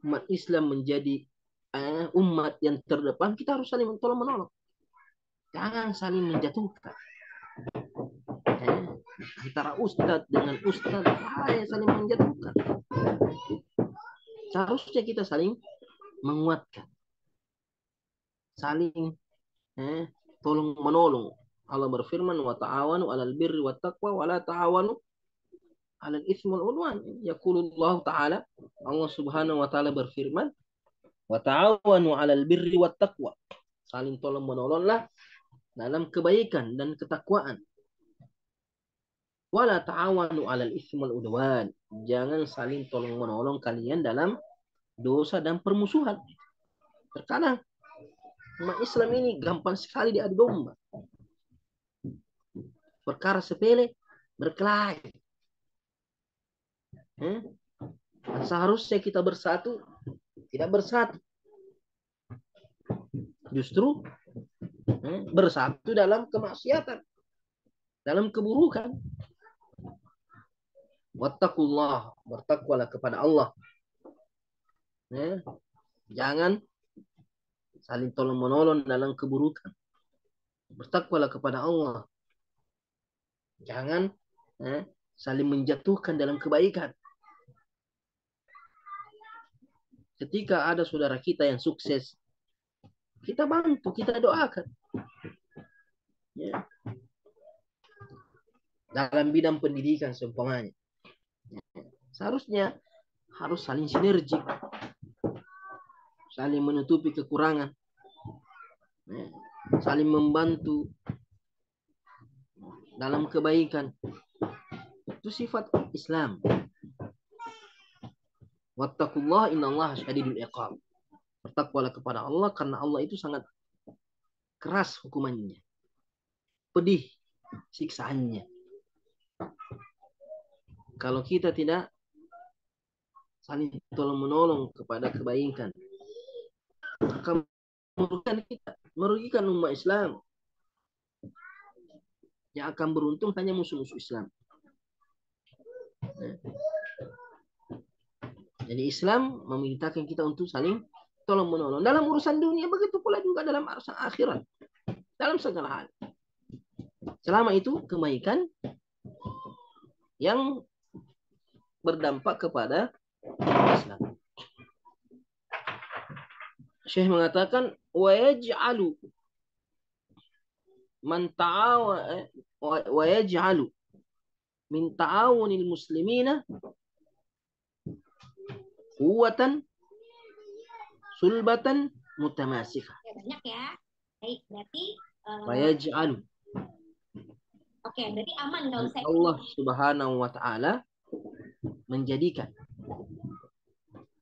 umat Islam menjadi umat yang terdepan, kita harus saling tolong menolong. Jangan saling menjatuhkan. Antara ustadz dengan ustadz, saling menjatuhkan. Seharusnya kita saling menguatkan, saling tolong menolong. Allah berfirman, wa ta'awanu 'alal birri wat taqwa wa la ta'awanu 'alal itsmi wal 'udwan. Yaqulullah ta'ala, Allah Subhanahu wa taala berfirman, wa ta'awanu 'alal birri wat taqwa. Saling tolong menolonglah dalam kebaikan dan ketakwaan. Wa la ta'awanu 'alal itsmi wal 'udwan. Jangan saling tolong menolong kalian dalam dosa dan permusuhan. Terkadang umat Islam ini gampang sekali diadu domba. Perkara sepele berkelahi. Seharusnya kita bersatu, tidak bersatu. Justru bersatu dalam kemaksiatan, dalam keburukan. Wattaqullah, bertakwalah kepada Allah. Jangan saling tolong menolong dalam keburukan. Bertakwalah kepada Allah. Jangan saling menjatuhkan dalam kebaikan. Ketika ada saudara kita yang sukses, kita bantu, kita doakan. Ya. Dalam bidang pendidikan seumpamanya, seharusnya harus saling sinergi, saling menutupi kekurangan, saling membantu dalam kebaikan. Itu sifat Islam. Wattaqullah innallaha syadidul iqab. Bertakwalah kepada Allah karena Allah itu sangat keras hukumannya, pedih siksaannya. Kalau kita tidak saling tolong menolong kepada kebaikan, akan merugikan kita, merugikan umat Islam. Yang akan beruntung hanya musuh-musuh Islam. Jadi Islam memerintahkan kita untuk saling tolong menolong dalam urusan dunia, begitu pula juga dalam urusan akhirat, dalam segala hal. Selama itu kebaikan yang berdampak kepada Islam. Syekh mengatakan wa yaj'alu man ta'awa wa yaj'alu min ta'awunil muslimina quwwatan sulbatan mutamasika. Ya, banyak ya. Baik, berarti Wa yaj'alu. Oke, berarti aman kalau saya Allah Subhanahu wa taala menjadikan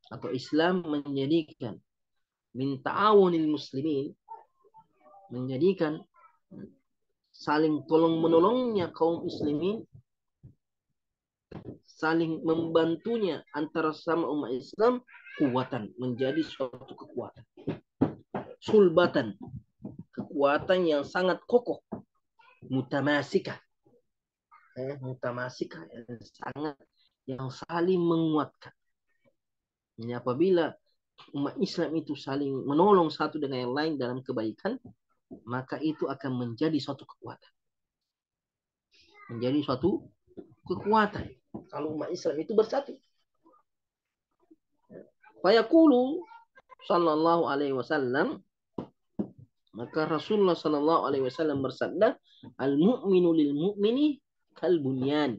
atau Islam menjadikan min ta'awunil muslimin, menjadikan saling tolong menolongnya kaum muslimin, saling membantunya antara sama umat Islam, kuatan, menjadi suatu kekuatan, sulbatan, kekuatan yang sangat kokoh, mutamasika, mutamasika yang saling menguatkan. Ini apabila umat Islam itu saling menolong satu dengan yang lain dalam kebaikan, maka itu akan menjadi suatu kekuatan. Menjadi suatu kekuatan kalau umat Islam itu bersatu. Fayaqulu sallallahu alaihi wasallam, maka Rasulullah sallallahu alaihi wasallam bersabda, al-mu'minu lil mu'mini kal bunyan.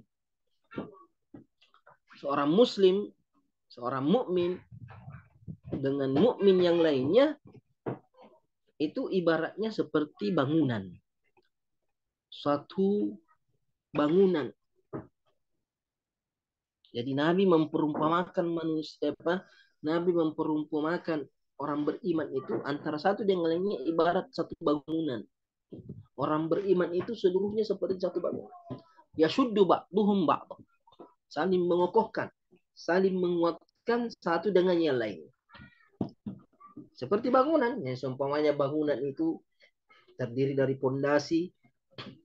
Seorang muslim, seorang mukmin dengan mukmin yang lainnya itu ibaratnya seperti bangunan. Suatu bangunan. Jadi Nabi memperumpamakan manusia, Nabi memperumpamakan orang beriman itu antara satu dengan lainnya ibarat satu bangunan. Orang beriman itu seluruhnya seperti satu bangunan. Yashuddu ba'duhum ba'd. Saling mengokohkan, saling menguatkan satu dengan yang lain. Seperti bangunan, yang seumpamanya bangunan itu terdiri dari pondasi,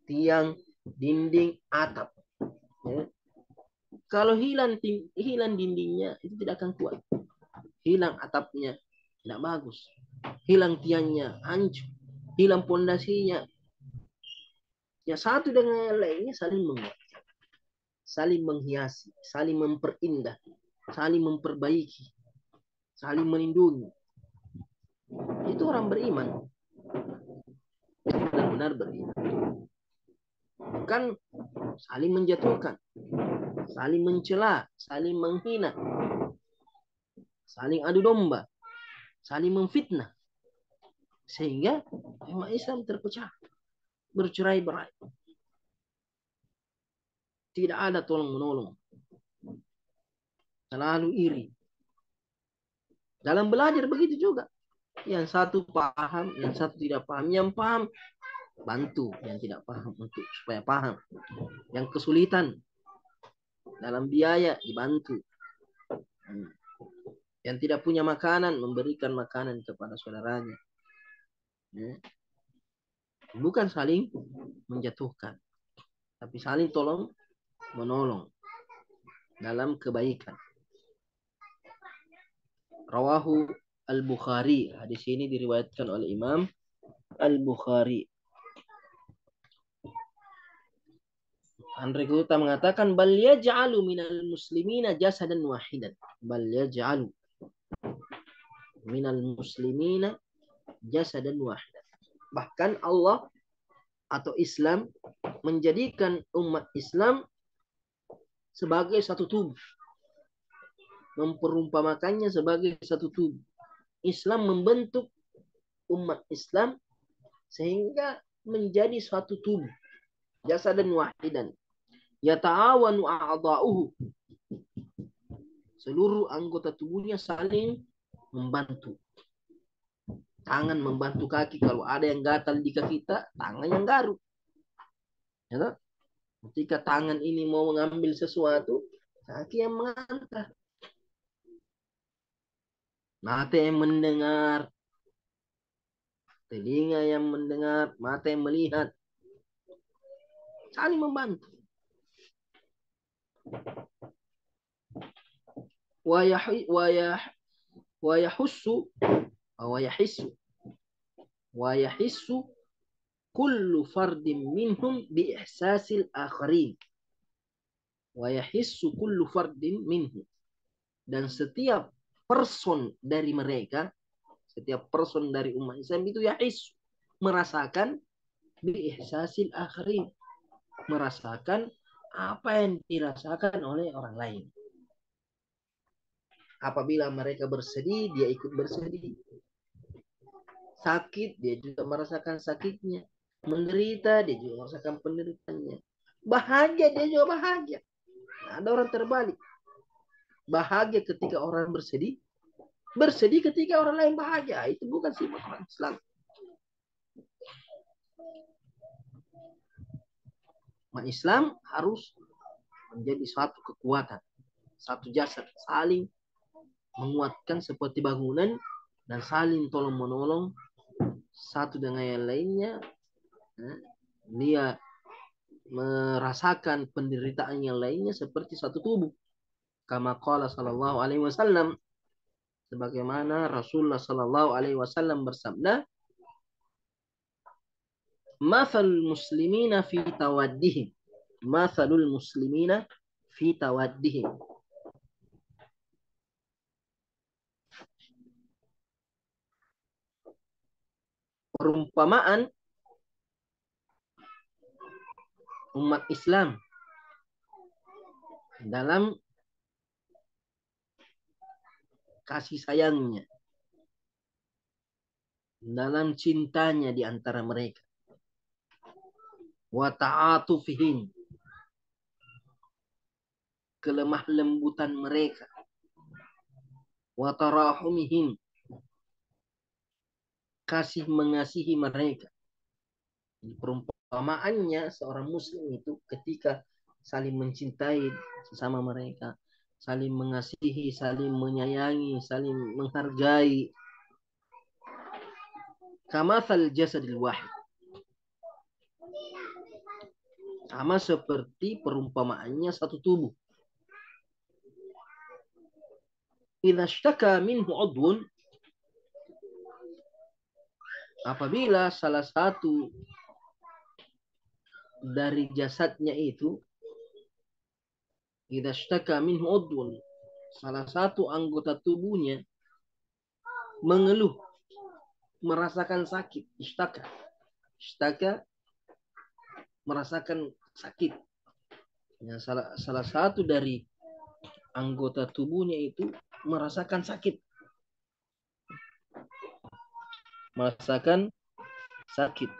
tiang, dinding, atap. Ya. Kalau hilang dindingnya itu tidak akan kuat. Hilang atapnya tidak bagus. Hilang tiangnya hancur. Hilang pondasinya. Ya satu dengan lainnya saling menguatkan. Saling menghiasi. Saling memperindah. Saling memperbaiki. Saling melindungi. Itu orang beriman. Benar-benar beriman. Bukan saling menjatuhkan. Saling mencela. Saling menghina. Saling adu domba. Saling memfitnah. Sehingga umat Islam terpecah. Bercerai-berai. Tidak ada tolong-menolong. Selalu iri. Dalam belajar begitu juga. Yang satu paham, yang satu tidak paham. Yang paham, bantu. Yang tidak paham untuk supaya paham. Yang kesulitan dalam biaya, dibantu. Yang tidak punya makanan, memberikan makanan kepada saudaranya. Bukan saling menjatuhkan. Tapi saling tolong menolong dalam kebaikan. Rawahu Al-Bukhari. Hadis ini diriwayatkan oleh Imam Al-Bukhari. Andri Kuta mengatakan bal yaj'alu minal muslimina jasadan wahidan. Bal yaj'alu minal muslimina jasadan wahidan. Bahkan Allah atau Islam menjadikan umat Islam sebagai satu tubuh. Memperumpamakannya sebagai satu tubuh. Islam membentuk umat Islam sehingga menjadi suatu tubuh. Jasadan wahidan. Yata'awanu a'dha'uhu. Seluruh anggota tubuhnya saling membantu. Tangan membantu kaki. Kalau ada yang gatal di kaki kita, tangan yang garuk. Ya, ketika tangan ini mau mengambil sesuatu, kaki yang mengantar. Mata yang mendengar, telinga yang mendengar, mata yang melihat, saling membantu. Wa yahissu kullu fardin minhum bi ihsasil akharin. Wa yahissu kullu fardin minhum. Dan setiap person dari mereka, setiap person dari umat Islam itu yahissu, merasakan bi ihsasil akharin, merasakan apa yang dirasakan oleh orang lain. Apabila mereka bersedih, dia ikut bersedih. Sakit, dia juga merasakan sakitnya. Menderita, dia juga merasakan penderitaannya. Bahagia, dia juga bahagia. Ada orang terbalik. Bahagia ketika orang bersedih. Bersedih ketika orang lain bahagia. Itu bukan sifat orang Islam. Umat Islam harus menjadi suatu kekuatan, satu jasad, saling menguatkan seperti bangunan dan saling tolong menolong satu dengan yang lainnya. Dia merasakan penderitaan yang lainnya seperti satu tubuh. Kama qala sallallahu alaihi wasallam, sebagaimana Rasulullah sallallahu alaihi wasallam bersabda, "Matsalul muslimina fi tawaddihim, matsalul muslimina fi tawaddihim." Perumpamaan umat Islam dalam kasih sayangnya, dalam cintanya di antara mereka, wa ta'atufihim, kelemah lembutan mereka, wa tarahumihim, kasih mengasihi mereka. Perumpamaannya seorang muslim itu ketika saling mencintai sesama mereka, saling mengasihi, saling menyayangi, saling menghargai. Kamathal jasadil wahid, sama seperti perumpamaannya satu tubuh. Idza ishtaka minhu udwun, apabila salah satu dari jasadnya itu, idza ishtaka minhu udwun, salah satu anggota tubuhnya mengeluh, merasakan sakit, ishtaka, merasakan sakit. Ya, salah satu dari anggota tubuhnya itu merasakan sakit. Merasakan sakit.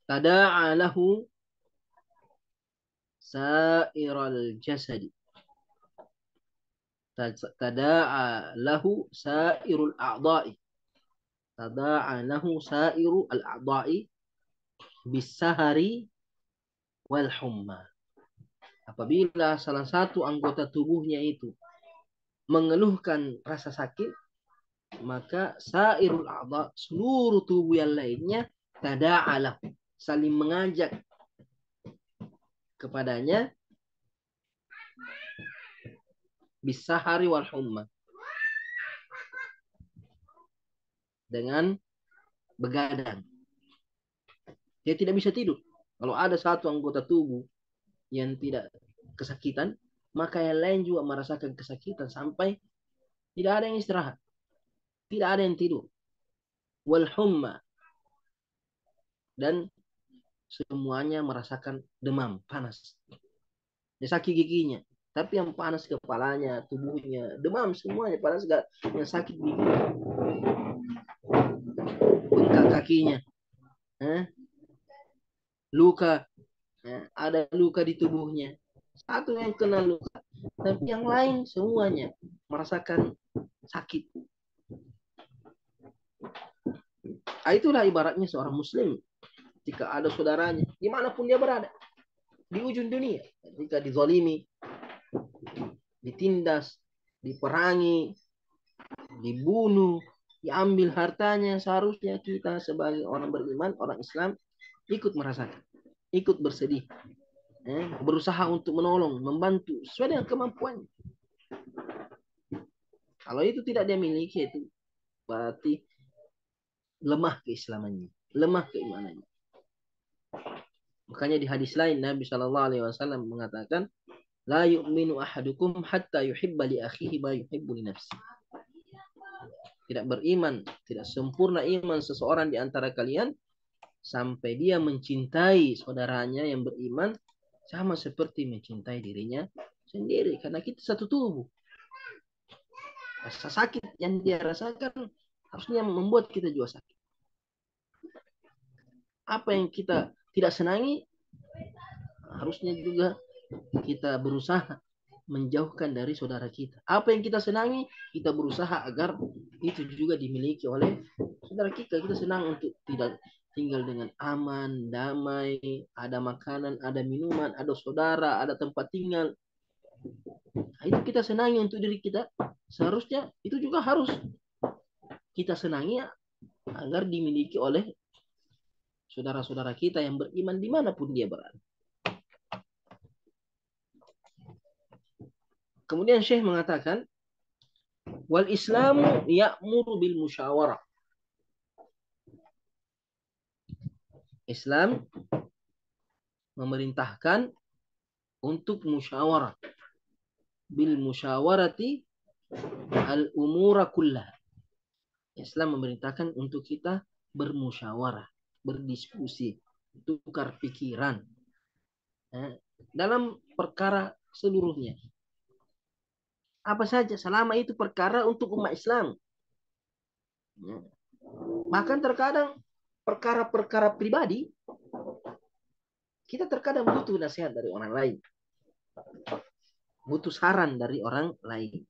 Tada'a lahu sa'iral jasadi. Tada'a lahu sa'irul a'dha'i. Tada'a lahu sa'irul a'dha'i bisahari wal humma. Apabila salah satu anggota tubuhnya itu mengeluhkan rasa sakit, maka sairul a'dha, seluruh tubuh yang lainnya, tada'alah, saling mengajak kepadanya, bisahari wal humma, dengan begadang. Dia tidak bisa tidur. Kalau ada satu anggota tubuh yang tidak kesakitan, maka yang lain juga merasakan kesakitan sampai tidak ada yang istirahat, tidak ada yang tidur. Wal humma, dan semuanya merasakan demam, panas. Dia sakit giginya, tapi yang panas kepalanya, tubuhnya, demam semuanya panas, gak yang sakit giginya, bengkak kakinya, luka, ada luka di tubuhnya. Satu yang kena luka, tapi yang lain semuanya merasakan sakit. Itulah ibaratnya seorang muslim jika ada saudaranya dimanapun dia berada, di ujung dunia, ketika dizalimi, ditindas, diperangi, dibunuh, diambil hartanya, seharusnya kita sebagai orang beriman, orang Islam, ikut merasakan, ikut bersedih, berusaha untuk menolong, membantu sesuai dengan kemampuannya. Kalau itu tidak dia miliki, itu berarti lemah keislamannya, lemah keimanannya. Makanya di hadis lain Nabi Shallallahu Alaihi Wasallam mengatakan, la yu'minu ahadukum hatta yuhibba li akhihi ma yuhibbu li nafsi. Tidak beriman, tidak sempurna iman seseorang di antara kalian sampai dia mencintai saudaranya yang beriman sama seperti mencintai dirinya sendiri. Karena kita satu tubuh. Rasa sakit yang dia rasakan harusnya membuat kita juga sakit. Apa yang kita tidak senangi, harusnya juga kita berusaha menjauhkan dari saudara kita. Apa yang kita senangi, kita berusaha agar itu juga dimiliki oleh saudara kita. Kita senang untuk tidak tinggal dengan aman, damai, ada makanan, ada minuman, ada saudara, ada tempat tinggal. Nah, itu kita senangi untuk diri kita. Seharusnya itu juga harus kita senangi agar dimiliki oleh saudara-saudara kita yang beriman dimanapun dia berada. Kemudian Syekh mengatakan, wal Islamu ya'muru bil musyawarah. Islam memerintahkan untuk musyawarah. Bil musyawarati al umura kullah. Islam memerintahkan untuk kita bermusyawarah, berdiskusi, tukar pikiran dalam perkara seluruhnya. Apa saja selama itu perkara untuk umat Islam. Bahkan terkadang perkara-perkara pribadi kita terkadang butuh nasihat dari orang lain. Butuh saran dari orang lain.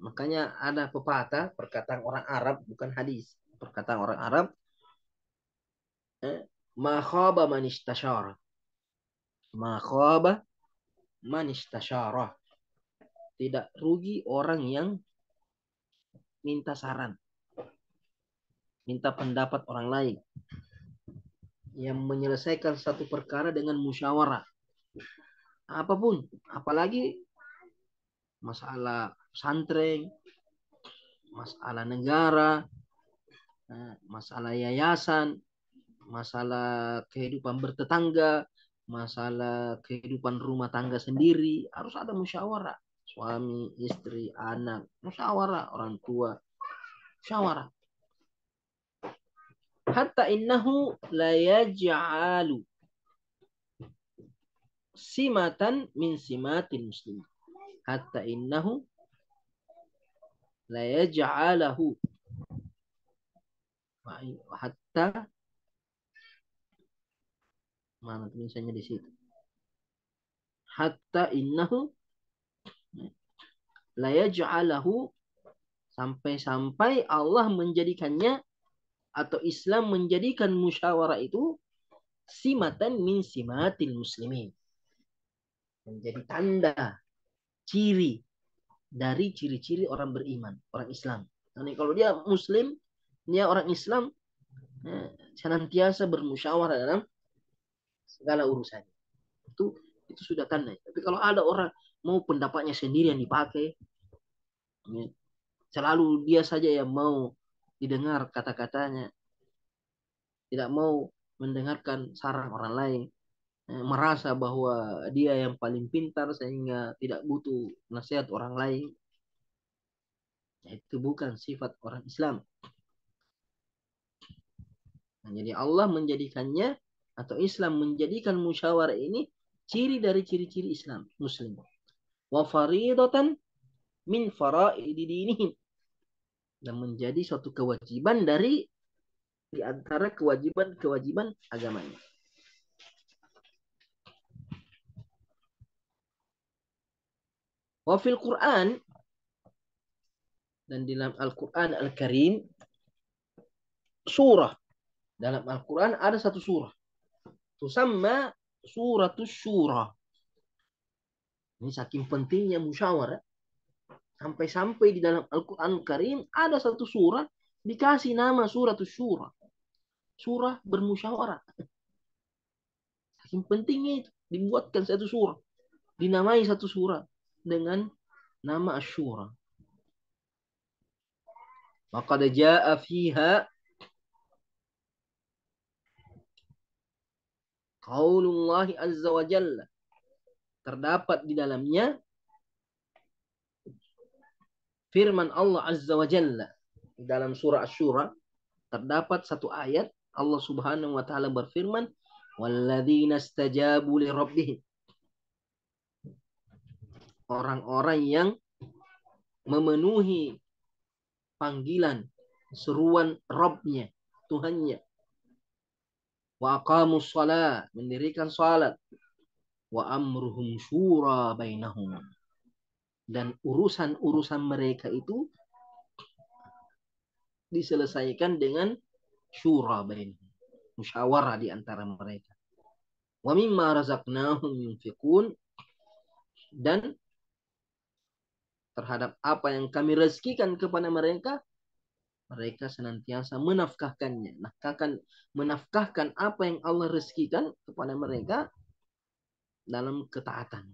Makanya ada pepatah, perkataan orang Arab, bukan hadis. Perkataan orang Arab, ma khaba man istasyara. Ma khaba man istasyara. Tidak rugi orang yang minta saran, minta pendapat orang lain, yang menyelesaikan satu perkara dengan musyawarah. Apapun, apalagi masalah pesantren, masalah negara, masalah yayasan, masalah kehidupan bertetangga, masalah kehidupan rumah tangga sendiri, harus ada musyawarah. Suami, istri, anak, musyawarah, orang tua, musyawarah. Hatta innahu la yaj'alu simatan min simatil muslim. Hatta innahu la yaj'alahu. Hatta mana tulisannya di situ? Hatta innahu la yaj'alahu, sampai-sampai Allah menjadikannya atau Islam menjadikan musyawarah itu simatan min simatil muslimin, menjadi tanda, ciri dari ciri-ciri orang beriman, orang Islam. Jadi kalau dia Muslim, dia orang Islam, senantiasa bermusyawarah dalam segala urusan. Itu sudah tanda. Tapi kalau ada orang mau pendapatnya sendiri yang dipakai, selalu dia saja yang mau didengar kata-katanya, tidak mau mendengarkan saran orang lain, merasa bahwa dia yang paling pintar sehingga tidak butuh nasihat orang lain, itu bukan sifat orang Islam. Nah, jadi Allah menjadikannya atau Islam menjadikan musyawarah ini ciri dari ciri-ciri Islam Muslim. Wa faridatan min faraidi dinihim, dan menjadi suatu kewajiban dari di antara kewajiban-kewajiban agamanya. Wa fil Quran, dan dalam Al-Quran Al-Karim, surah, dalam Al-Quran ada satu surah, tusamma suratus syura. Ini saking pentingnya musyawarah, Sampai-sampai di dalam Al-Quran Karim ada satu surah dikasih nama surah Syura. Surah bermusyawarah. Saking pentingnya itu. Dibuatkan satu surah. Dinamai satu surah dengan nama Asyura. Maka jaa fiha qaulullah azza wa jalla. Terdapat di dalamnya firman Allah azza wa jalla. Di dalam surah Asyura terdapat satu ayat Allah Subhanahu wa taala berfirman, "Walladzina istajabu li rabbihim." Orang-orang yang memenuhi panggilan seruan Rabbnya, Tuhannya. Wa aqamus shalah, mendirikan salat. Wa amruhum syura bainahum. Dan urusan-urusan mereka itu diselesaikan dengan syura bainahum. Musyawarah di antara mereka. Wa mimma razaqnahum yunfiqun, dan terhadap apa yang kami rezekikan kepada mereka, mereka senantiasa menafkahkannya. Menafkahkan apa yang Allah rezekikan kepada mereka dalam ketaatan.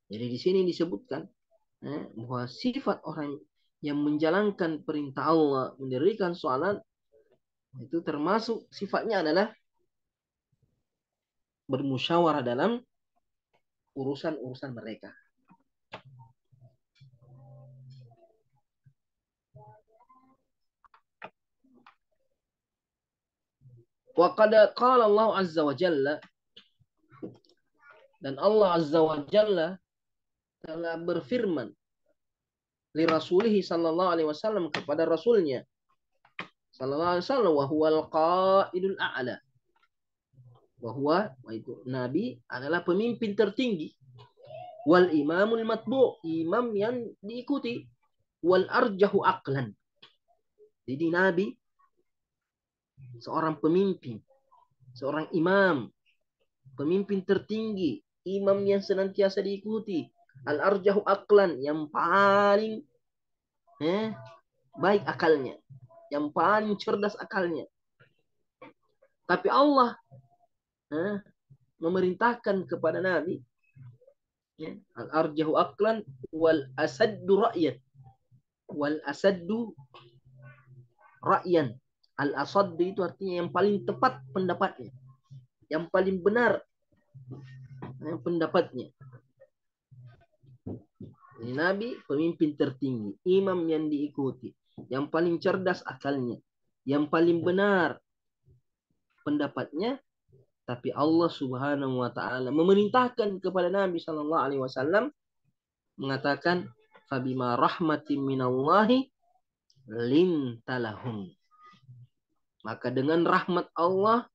Jadi di sini disebutkan bahwa sifat orang yang menjalankan perintah Allah, mendirikan sholat, itu termasuk sifatnya adalah bermusyawarah dalam urusan-urusan mereka. Wa qad qala Allah azza wa jalla, dan Allah azza wa jalla telah berfirman li rasulihi sallallahu alaihi wasallam, kepada rasulnya sallallahu alaihi wasallam, wa huwal qaidul a'la, bahwa itu nabi adalah pemimpin tertinggi, wal imamul matbu', imam yang diikuti, wal arjahu aqlan. Jadi nabi seorang pemimpin, seorang imam, pemimpin tertinggi, imam yang senantiasa diikuti, al arjahu aqlan, yang paling baik akalnya, yang paling cerdas akalnya. Tapi Allah memerintahkan kepada Nabi al arjahu aqlan wal asaddu ra'yan, wal asaddu ra'yan. Al asad itu artinya yang paling tepat pendapatnya, yang paling benar pendapatnya. Ini Nabi pemimpin tertinggi, imam yang diikuti, yang paling cerdas akalnya, yang paling benar pendapatnya. Tapi Allah Subhanahu wa taala memerintahkan kepada Nabi sallallahu alaihi wasallam, mengatakan, fabima rahmatin minallahi lintalahum. Maka dengan rahmat Allah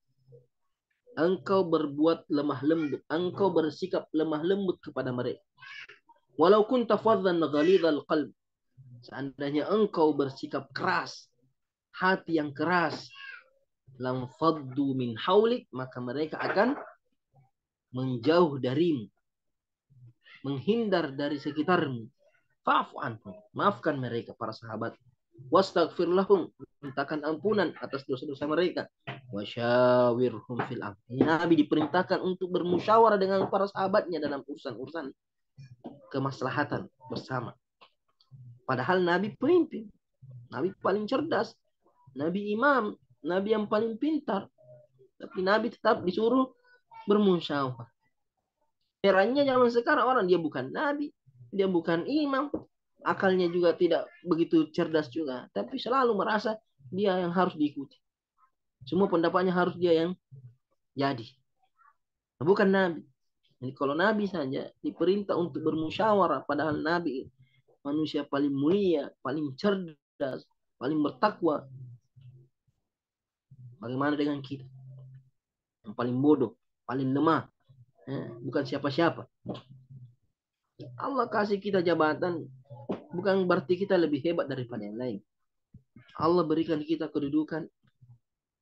engkau berbuat lemah lembut, engkau bersikap lemah lembut kepada mereka. Walau kunta faddan ghalidhal qalb, seandainya engkau bersikap keras, hati yang keras, lam faddu min haulik, maka mereka akan menjauh darimu, menghindar dari sekitarmu. Fa'fu anhum, maafkan mereka, para sahabat. Wastaghfir lahum, mintakan ampunan atas dosa-dosa mereka. Wasyawirhum fil amr. Nabi diperintahkan untuk bermusyawarah dengan para sahabatnya dalam urusan-urusan kemaslahatan bersama. Padahal Nabi pemimpin, Nabi paling cerdas, Nabi imam, Nabi yang paling pintar. Tapi Nabi tetap disuruh bermusyawarah. Herannya zaman sekarang orang, dia bukan Nabi, dia bukan imam, akalnya juga tidak begitu cerdas juga, tapi selalu merasa dia yang harus diikuti. Semua pendapatnya harus dia yang jadi. Bukan Nabi. Jadi kalau Nabi saja diperintah untuk bermusyawarah, padahal Nabi manusia paling mulia, paling cerdas, paling bertakwa. Bagaimana dengan kita? Yang paling bodoh, paling lemah, bukan siapa-siapa. Allah kasih kita jabatan, bukan berarti kita lebih hebat daripada yang lain. Allah berikan kita kedudukan,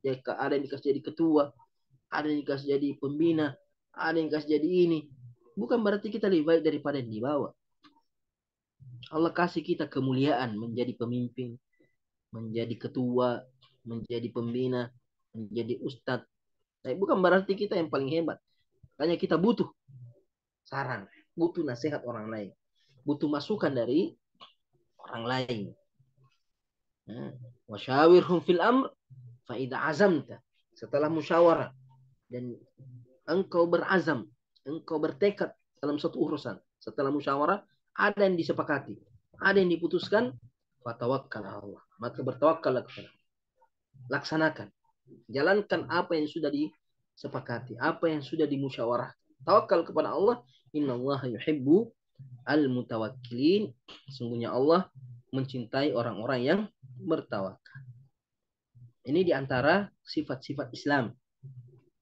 ya, ada yang dikasih jadi ketua, ada yang dikasih jadi pembina, ada yang dikasih jadi ini. Bukan berarti kita lebih baik daripada yang di bawah. Allah kasih kita kemuliaan menjadi pemimpin, menjadi ketua, menjadi pembina, menjadi ustadz. Tapi bukan berarti kita yang paling hebat. Hanya kita butuh saran, butuh nasihat orang lain, butuh masukan dari orang lain. Wasyawirhum fil amr fa idza azamta. Setelah musyawarah dan engkau berazam, engkau bertekad dalam satu urusan, setelah musyawarah ada yang disepakati, ada yang diputuskan, fatawakkal Allah. Maka bertawakkallah kepada Allah. Laksanakan. Jalankan apa yang sudah disepakati, apa yang sudah dimusyawarah. Tawakal kepada Allah. Innallaha yuhibbu al-mutawakkilin. Sesungguhnya Allah mencintai orang-orang yang bertawakal. Ini diantara sifat-sifat Islam.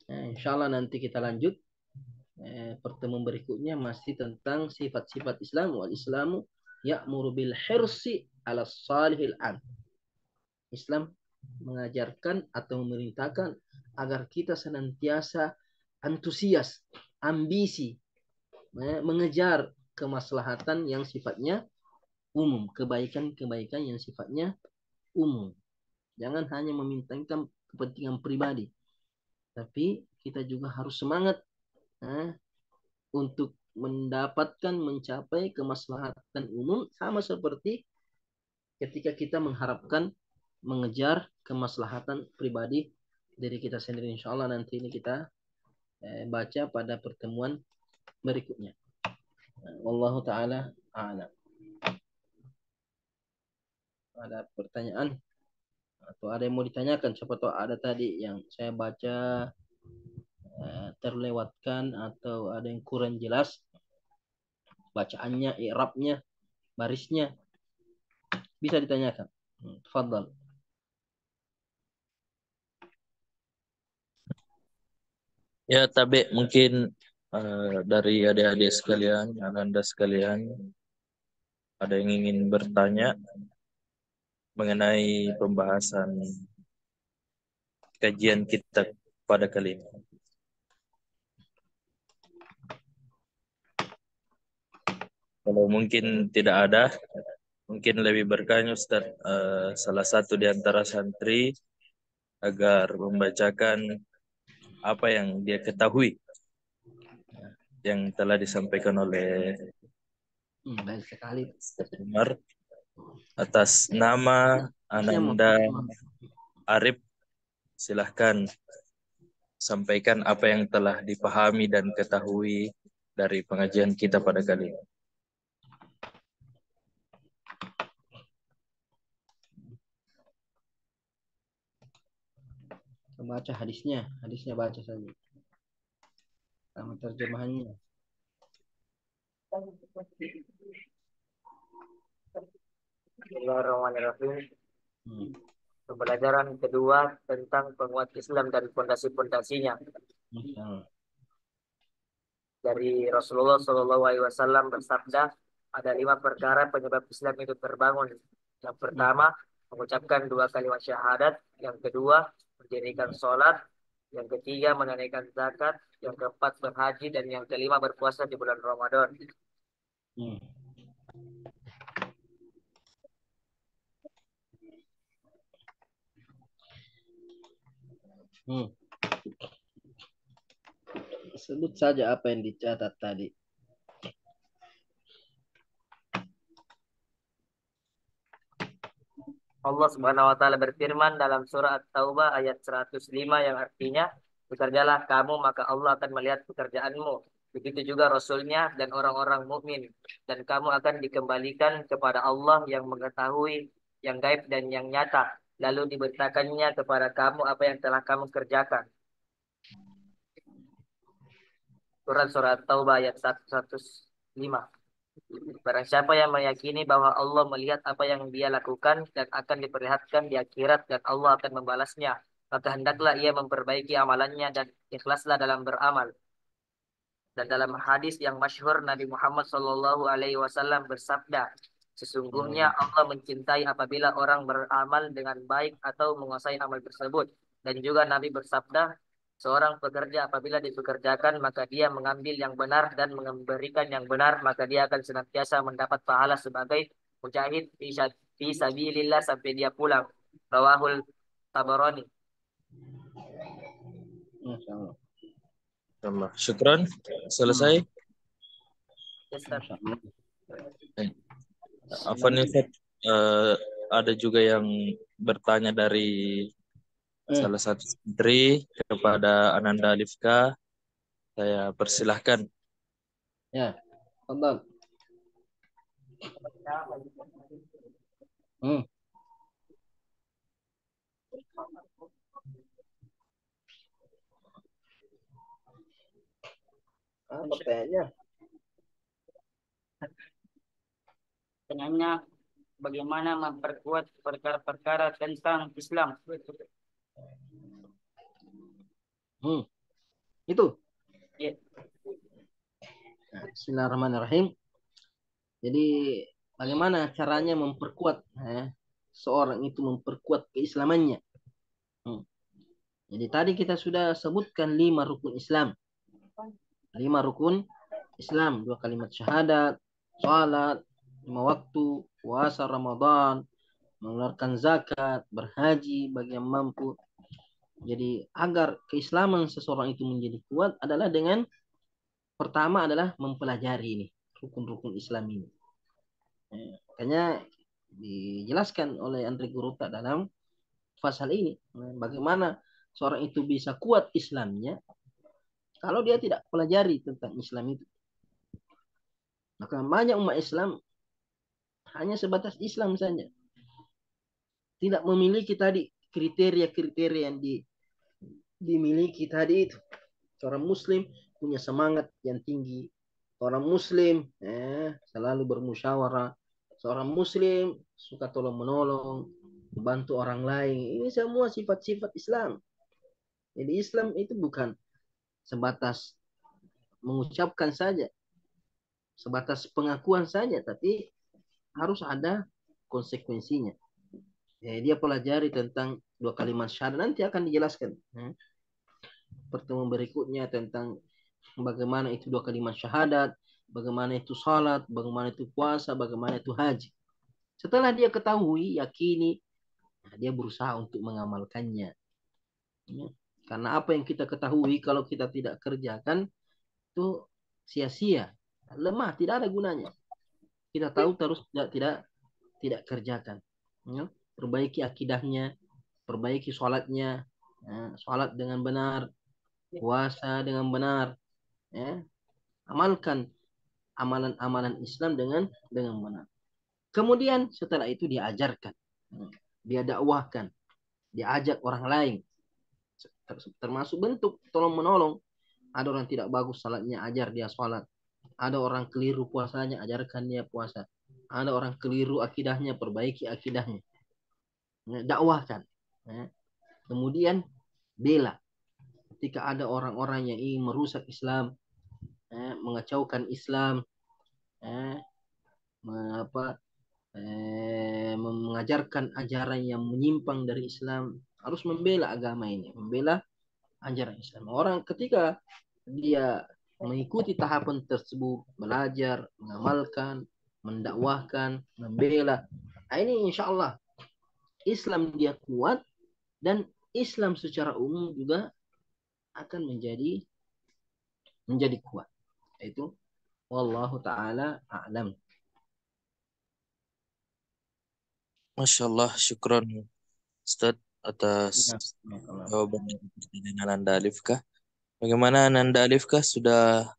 Insya Allah nanti kita lanjut. Pertemuan berikutnya masih tentang sifat-sifat Islam. Wal Islamu ya'muru bil hirsi ala salihil am. Islam mengajarkan atau memerintahkan agar kita senantiasa antusias, ambisi, mengejar kemaslahatan yang sifatnya umum, kebaikan-kebaikan yang sifatnya umum. Jangan hanya mementingkan kepentingan pribadi, tapi kita juga harus semangat untuk mendapatkan, mencapai kemaslahatan umum, sama seperti ketika kita mengharapkan mengejar kemaslahatan pribadi dari kita sendiri. Insya Allah nanti ini kita baca pada pertemuan berikutnya. Wallahu ta'ala a'lam. Ada pertanyaan atau ada yang mau ditanyakan? Siapa tahu ada tadi yang saya baca terlewatkan atau ada yang kurang jelas bacaannya, i'rabnya, barisnya, bisa ditanyakan. Tafadhal. Ya, Tabe, mungkin dari adik-adik sekalian, Anda sekalian, ada yang ingin bertanya mengenai pembahasan kajian kita pada kali ini. Kalau mungkin tidak ada, mungkin lebih berkahnya Ustaz, salah satu di antara santri agar membacakan apa yang dia ketahui yang telah disampaikan oleh Baik sekali. Umar atas nama Ananda Arif. Silahkan sampaikan apa yang telah dipahami dan ketahui dari pengajian kita pada kali ini. Baca hadisnya baca saja. Sama terjemahannya. Bismillahirrahmanirrahim. Pembelajaran kedua tentang penguat Islam dan fondasi-fondasinya. Dari Rasulullah SAW bersabda, ada 5 perkara penyebab Islam itu terbangun. Yang pertama, mengucapkan 2 kalimat syahadat. Yang kedua, mendirikan sholat. Yang ketiga, menunaikan zakat. Yang keempat, berhaji. Dan yang kelima, berpuasa di bulan Ramadan. Sebut saja apa yang dicatat tadi. Allah Subhanahu wa taala berfirman dalam surah At-Taubah ayat 105 yang artinya, bekerjalah kamu maka Allah akan melihat pekerjaanmu. Begitu juga Rasulnya dan orang-orang mukmin, dan kamu akan dikembalikan kepada Allah yang mengetahui yang gaib dan yang nyata, lalu diberitakannya kepada kamu apa yang telah kamu kerjakan. Surah At-Taubah ayat 105. Barang siapa yang meyakini bahwa Allah melihat apa yang dia lakukan dan akan diperlihatkan di akhirat dan Allah akan membalasnya, maka hendaklah ia memperbaiki amalannya dan ikhlaslah dalam beramal. Dan dalam hadis yang masyhur Nabi Muhammad SAW bersabda, sesungguhnya Allah mencintai apabila orang beramal dengan baik atau menguasai amal tersebut. Dan juga Nabi bersabda, Seorang pekerja apabila dipekerjakan maka dia mengambil yang benar dan memberikan yang benar, maka dia akan senantiasa mendapat pahala sebagai mujahid fi sabilillah sampai dia pulang. Rawahul Tabarani. Masya Allah. Allah. Syukron. Selesai. Yes, Ustaz. Masya Allah. Afwan Ustaz, ada juga yang bertanya dari salah satu santri kepada Ananda Alifka. Saya persilahkan. Ya, tonton. Apa pertanyaannya? Pertanyaannya, bagaimana memperkuat perkara-perkara tentang Islam? Itu. Ya. Nah, Bismillahirrahmanirrahim. Jadi bagaimana caranya memperkuat seorang itu memperkuat keislamannya? Jadi tadi kita sudah sebutkan 5 rukun Islam. 5 rukun Islam, 2 kalimat syahadat, salat, 5 waktu, puasa Ramadan, mengeluarkan zakat, berhaji bagi yang mampu. Jadi agar keislaman seseorang itu menjadi kuat adalah dengan pertama adalah mempelajari ini rukun-rukun Islam ini. Makanya dijelaskan oleh Andre Guruta dalam pasal ini bagaimana seorang itu bisa kuat Islamnya kalau dia tidak pelajari tentang Islam itu. Maka banyak umat Islam hanya sebatas Islam saja, tidak memiliki tadi kriteria-kriteria yang dimiliki tadi itu. Seorang Muslim punya semangat yang tinggi. Seorang Muslim selalu bermusyawarah. Seorang Muslim suka tolong menolong, membantu orang lain. Ini semua sifat-sifat Islam. Jadi Islam itu bukan sebatas mengucapkan saja, sebatas pengakuan saja, tapi harus ada konsekuensinya. Dia pelajari tentang 2 kalimat syahadat, nanti akan dijelaskan. Pertemuan berikutnya tentang bagaimana itu 2 kalimat syahadat, bagaimana itu salat, bagaimana itu puasa, bagaimana itu haji. Setelah dia ketahui, yakini, dia berusaha untuk mengamalkannya. Karena apa yang kita ketahui kalau kita tidak kerjakan itu sia-sia, lemah, tidak ada gunanya. Kita tahu terus tidak kerjakan. Perbaiki akidahnya, perbaiki sholatnya, sholat dengan benar, puasa dengan benar, amalkan amalan-amalan Islam dengan benar. Kemudian setelah itu dia ajarkan, dia dakwahkan, dia ajak orang lain, termasuk bentuk tolong menolong. Ada orang tidak bagus salatnya, ajar dia salat. Ada orang keliru puasanya, ajarkan dia puasa. Ada orang keliru akidahnya, perbaiki akidahnya, dakwahkan. Kemudian bela ketika ada orang-orang yang ingin merusak Islam, mengacaukan Islam, mengajarkan ajaran yang menyimpang dari Islam, harus membela agama ini, membela ajaran Islam. Orang ketika dia mengikuti tahapan tersebut, belajar, mengamalkan, mendakwahkan, membela, ini insya Allah Islam dia kuat, dan Islam secara umum juga akan menjadi kuat. Itu wallahu taala a'lam. Masya Allah, syukron Ustaz atas jawaban dari Ananda Alifka. Bagaimana Ananda Alifka, sudah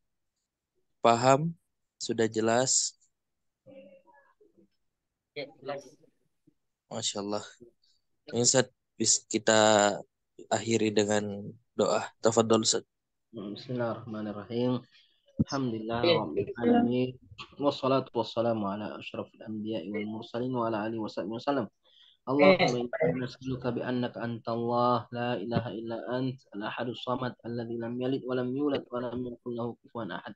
paham? Sudah jelas? Ya, jelas. Masya Allah. Ini Ustaz, kita akhiri dengan doa. Tafadhol Ustaz. Bismillahirrahmanirrahim. Alhamdulillah rabbil alamin. Wassalatu wassalamu ala asyrafil anbiya'i wal mursalin wa ala alihi wasahbihi wasallam. Allahumma inna nas'aluka bi annaka antallah la ilaha illa ant al-ahadus samad alladzi lam yalid wa lam yulad wa lam yakul lahu kufuwan ahad.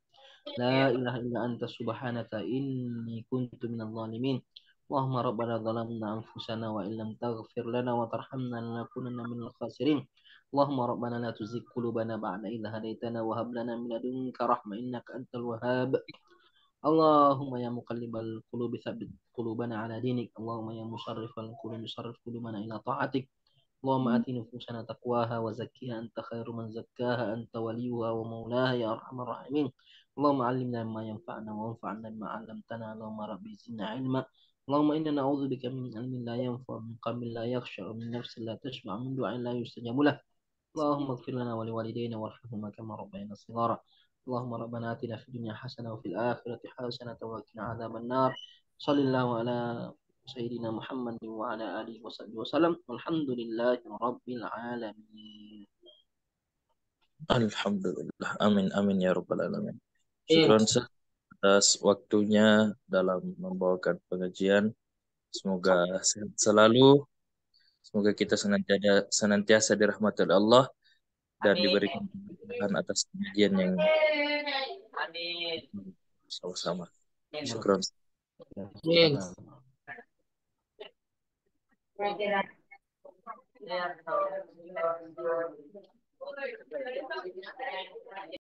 La ilaha illa anta subhanaka inni kuntu minadh dhalimin. Allahumma rabbana zalamna anfusana wa illam taghfir lana wa tarhamna lanakunanna minal khasirin. Allahumma rabbana la tuzigh qulubana ba'da idh hadaitana wa hab lana min ladunka rahmah innaka antal wahhab. Allahumma ya muqallibal qulubi tsabbit qulubana ala dinik. Allahumma ya musarrifal qulubi sarrif qulubana ila ta'atik. Allahumma ati nufusana taqwaha wa zakkiha anta khairu man zakkaha anta waliyuha wa maulaha ya arhamar rahimin. Allahumma 'allimna ma yanfa'una wa anfa'na bima 'allamtana. Allahumma rabbi zidna 'ilma. Allahumma inna na'udzubika min 'ilmin la yanfa' min qalbin la yakhsha' min nafsin la tashba' min du'ain la yustajabu lah. Allahumma ighfir lana wa liwalidayna warhamhuma kama rabbayana shighara. Allahumma rabbana atina fid dunya hasanah wa fil akhirati hasanah wa qina adzaban nar. Shallallahu ala sayyidina Muhammad wa ala alihi wasallam. Walhamdulillahi rabbil alamin. Alhamdulillah. Amin amin ya rabbal alamin. Syukron Ustaz atas waktunya dalam membawakan pengajian. Semoga sehat selalu. Semoga kita senantiasa dirahmati oleh Allah dan Amin. diberikan kemudahan atas pengajian yang Amin. sama-sama. Amin. Syukron. Ya.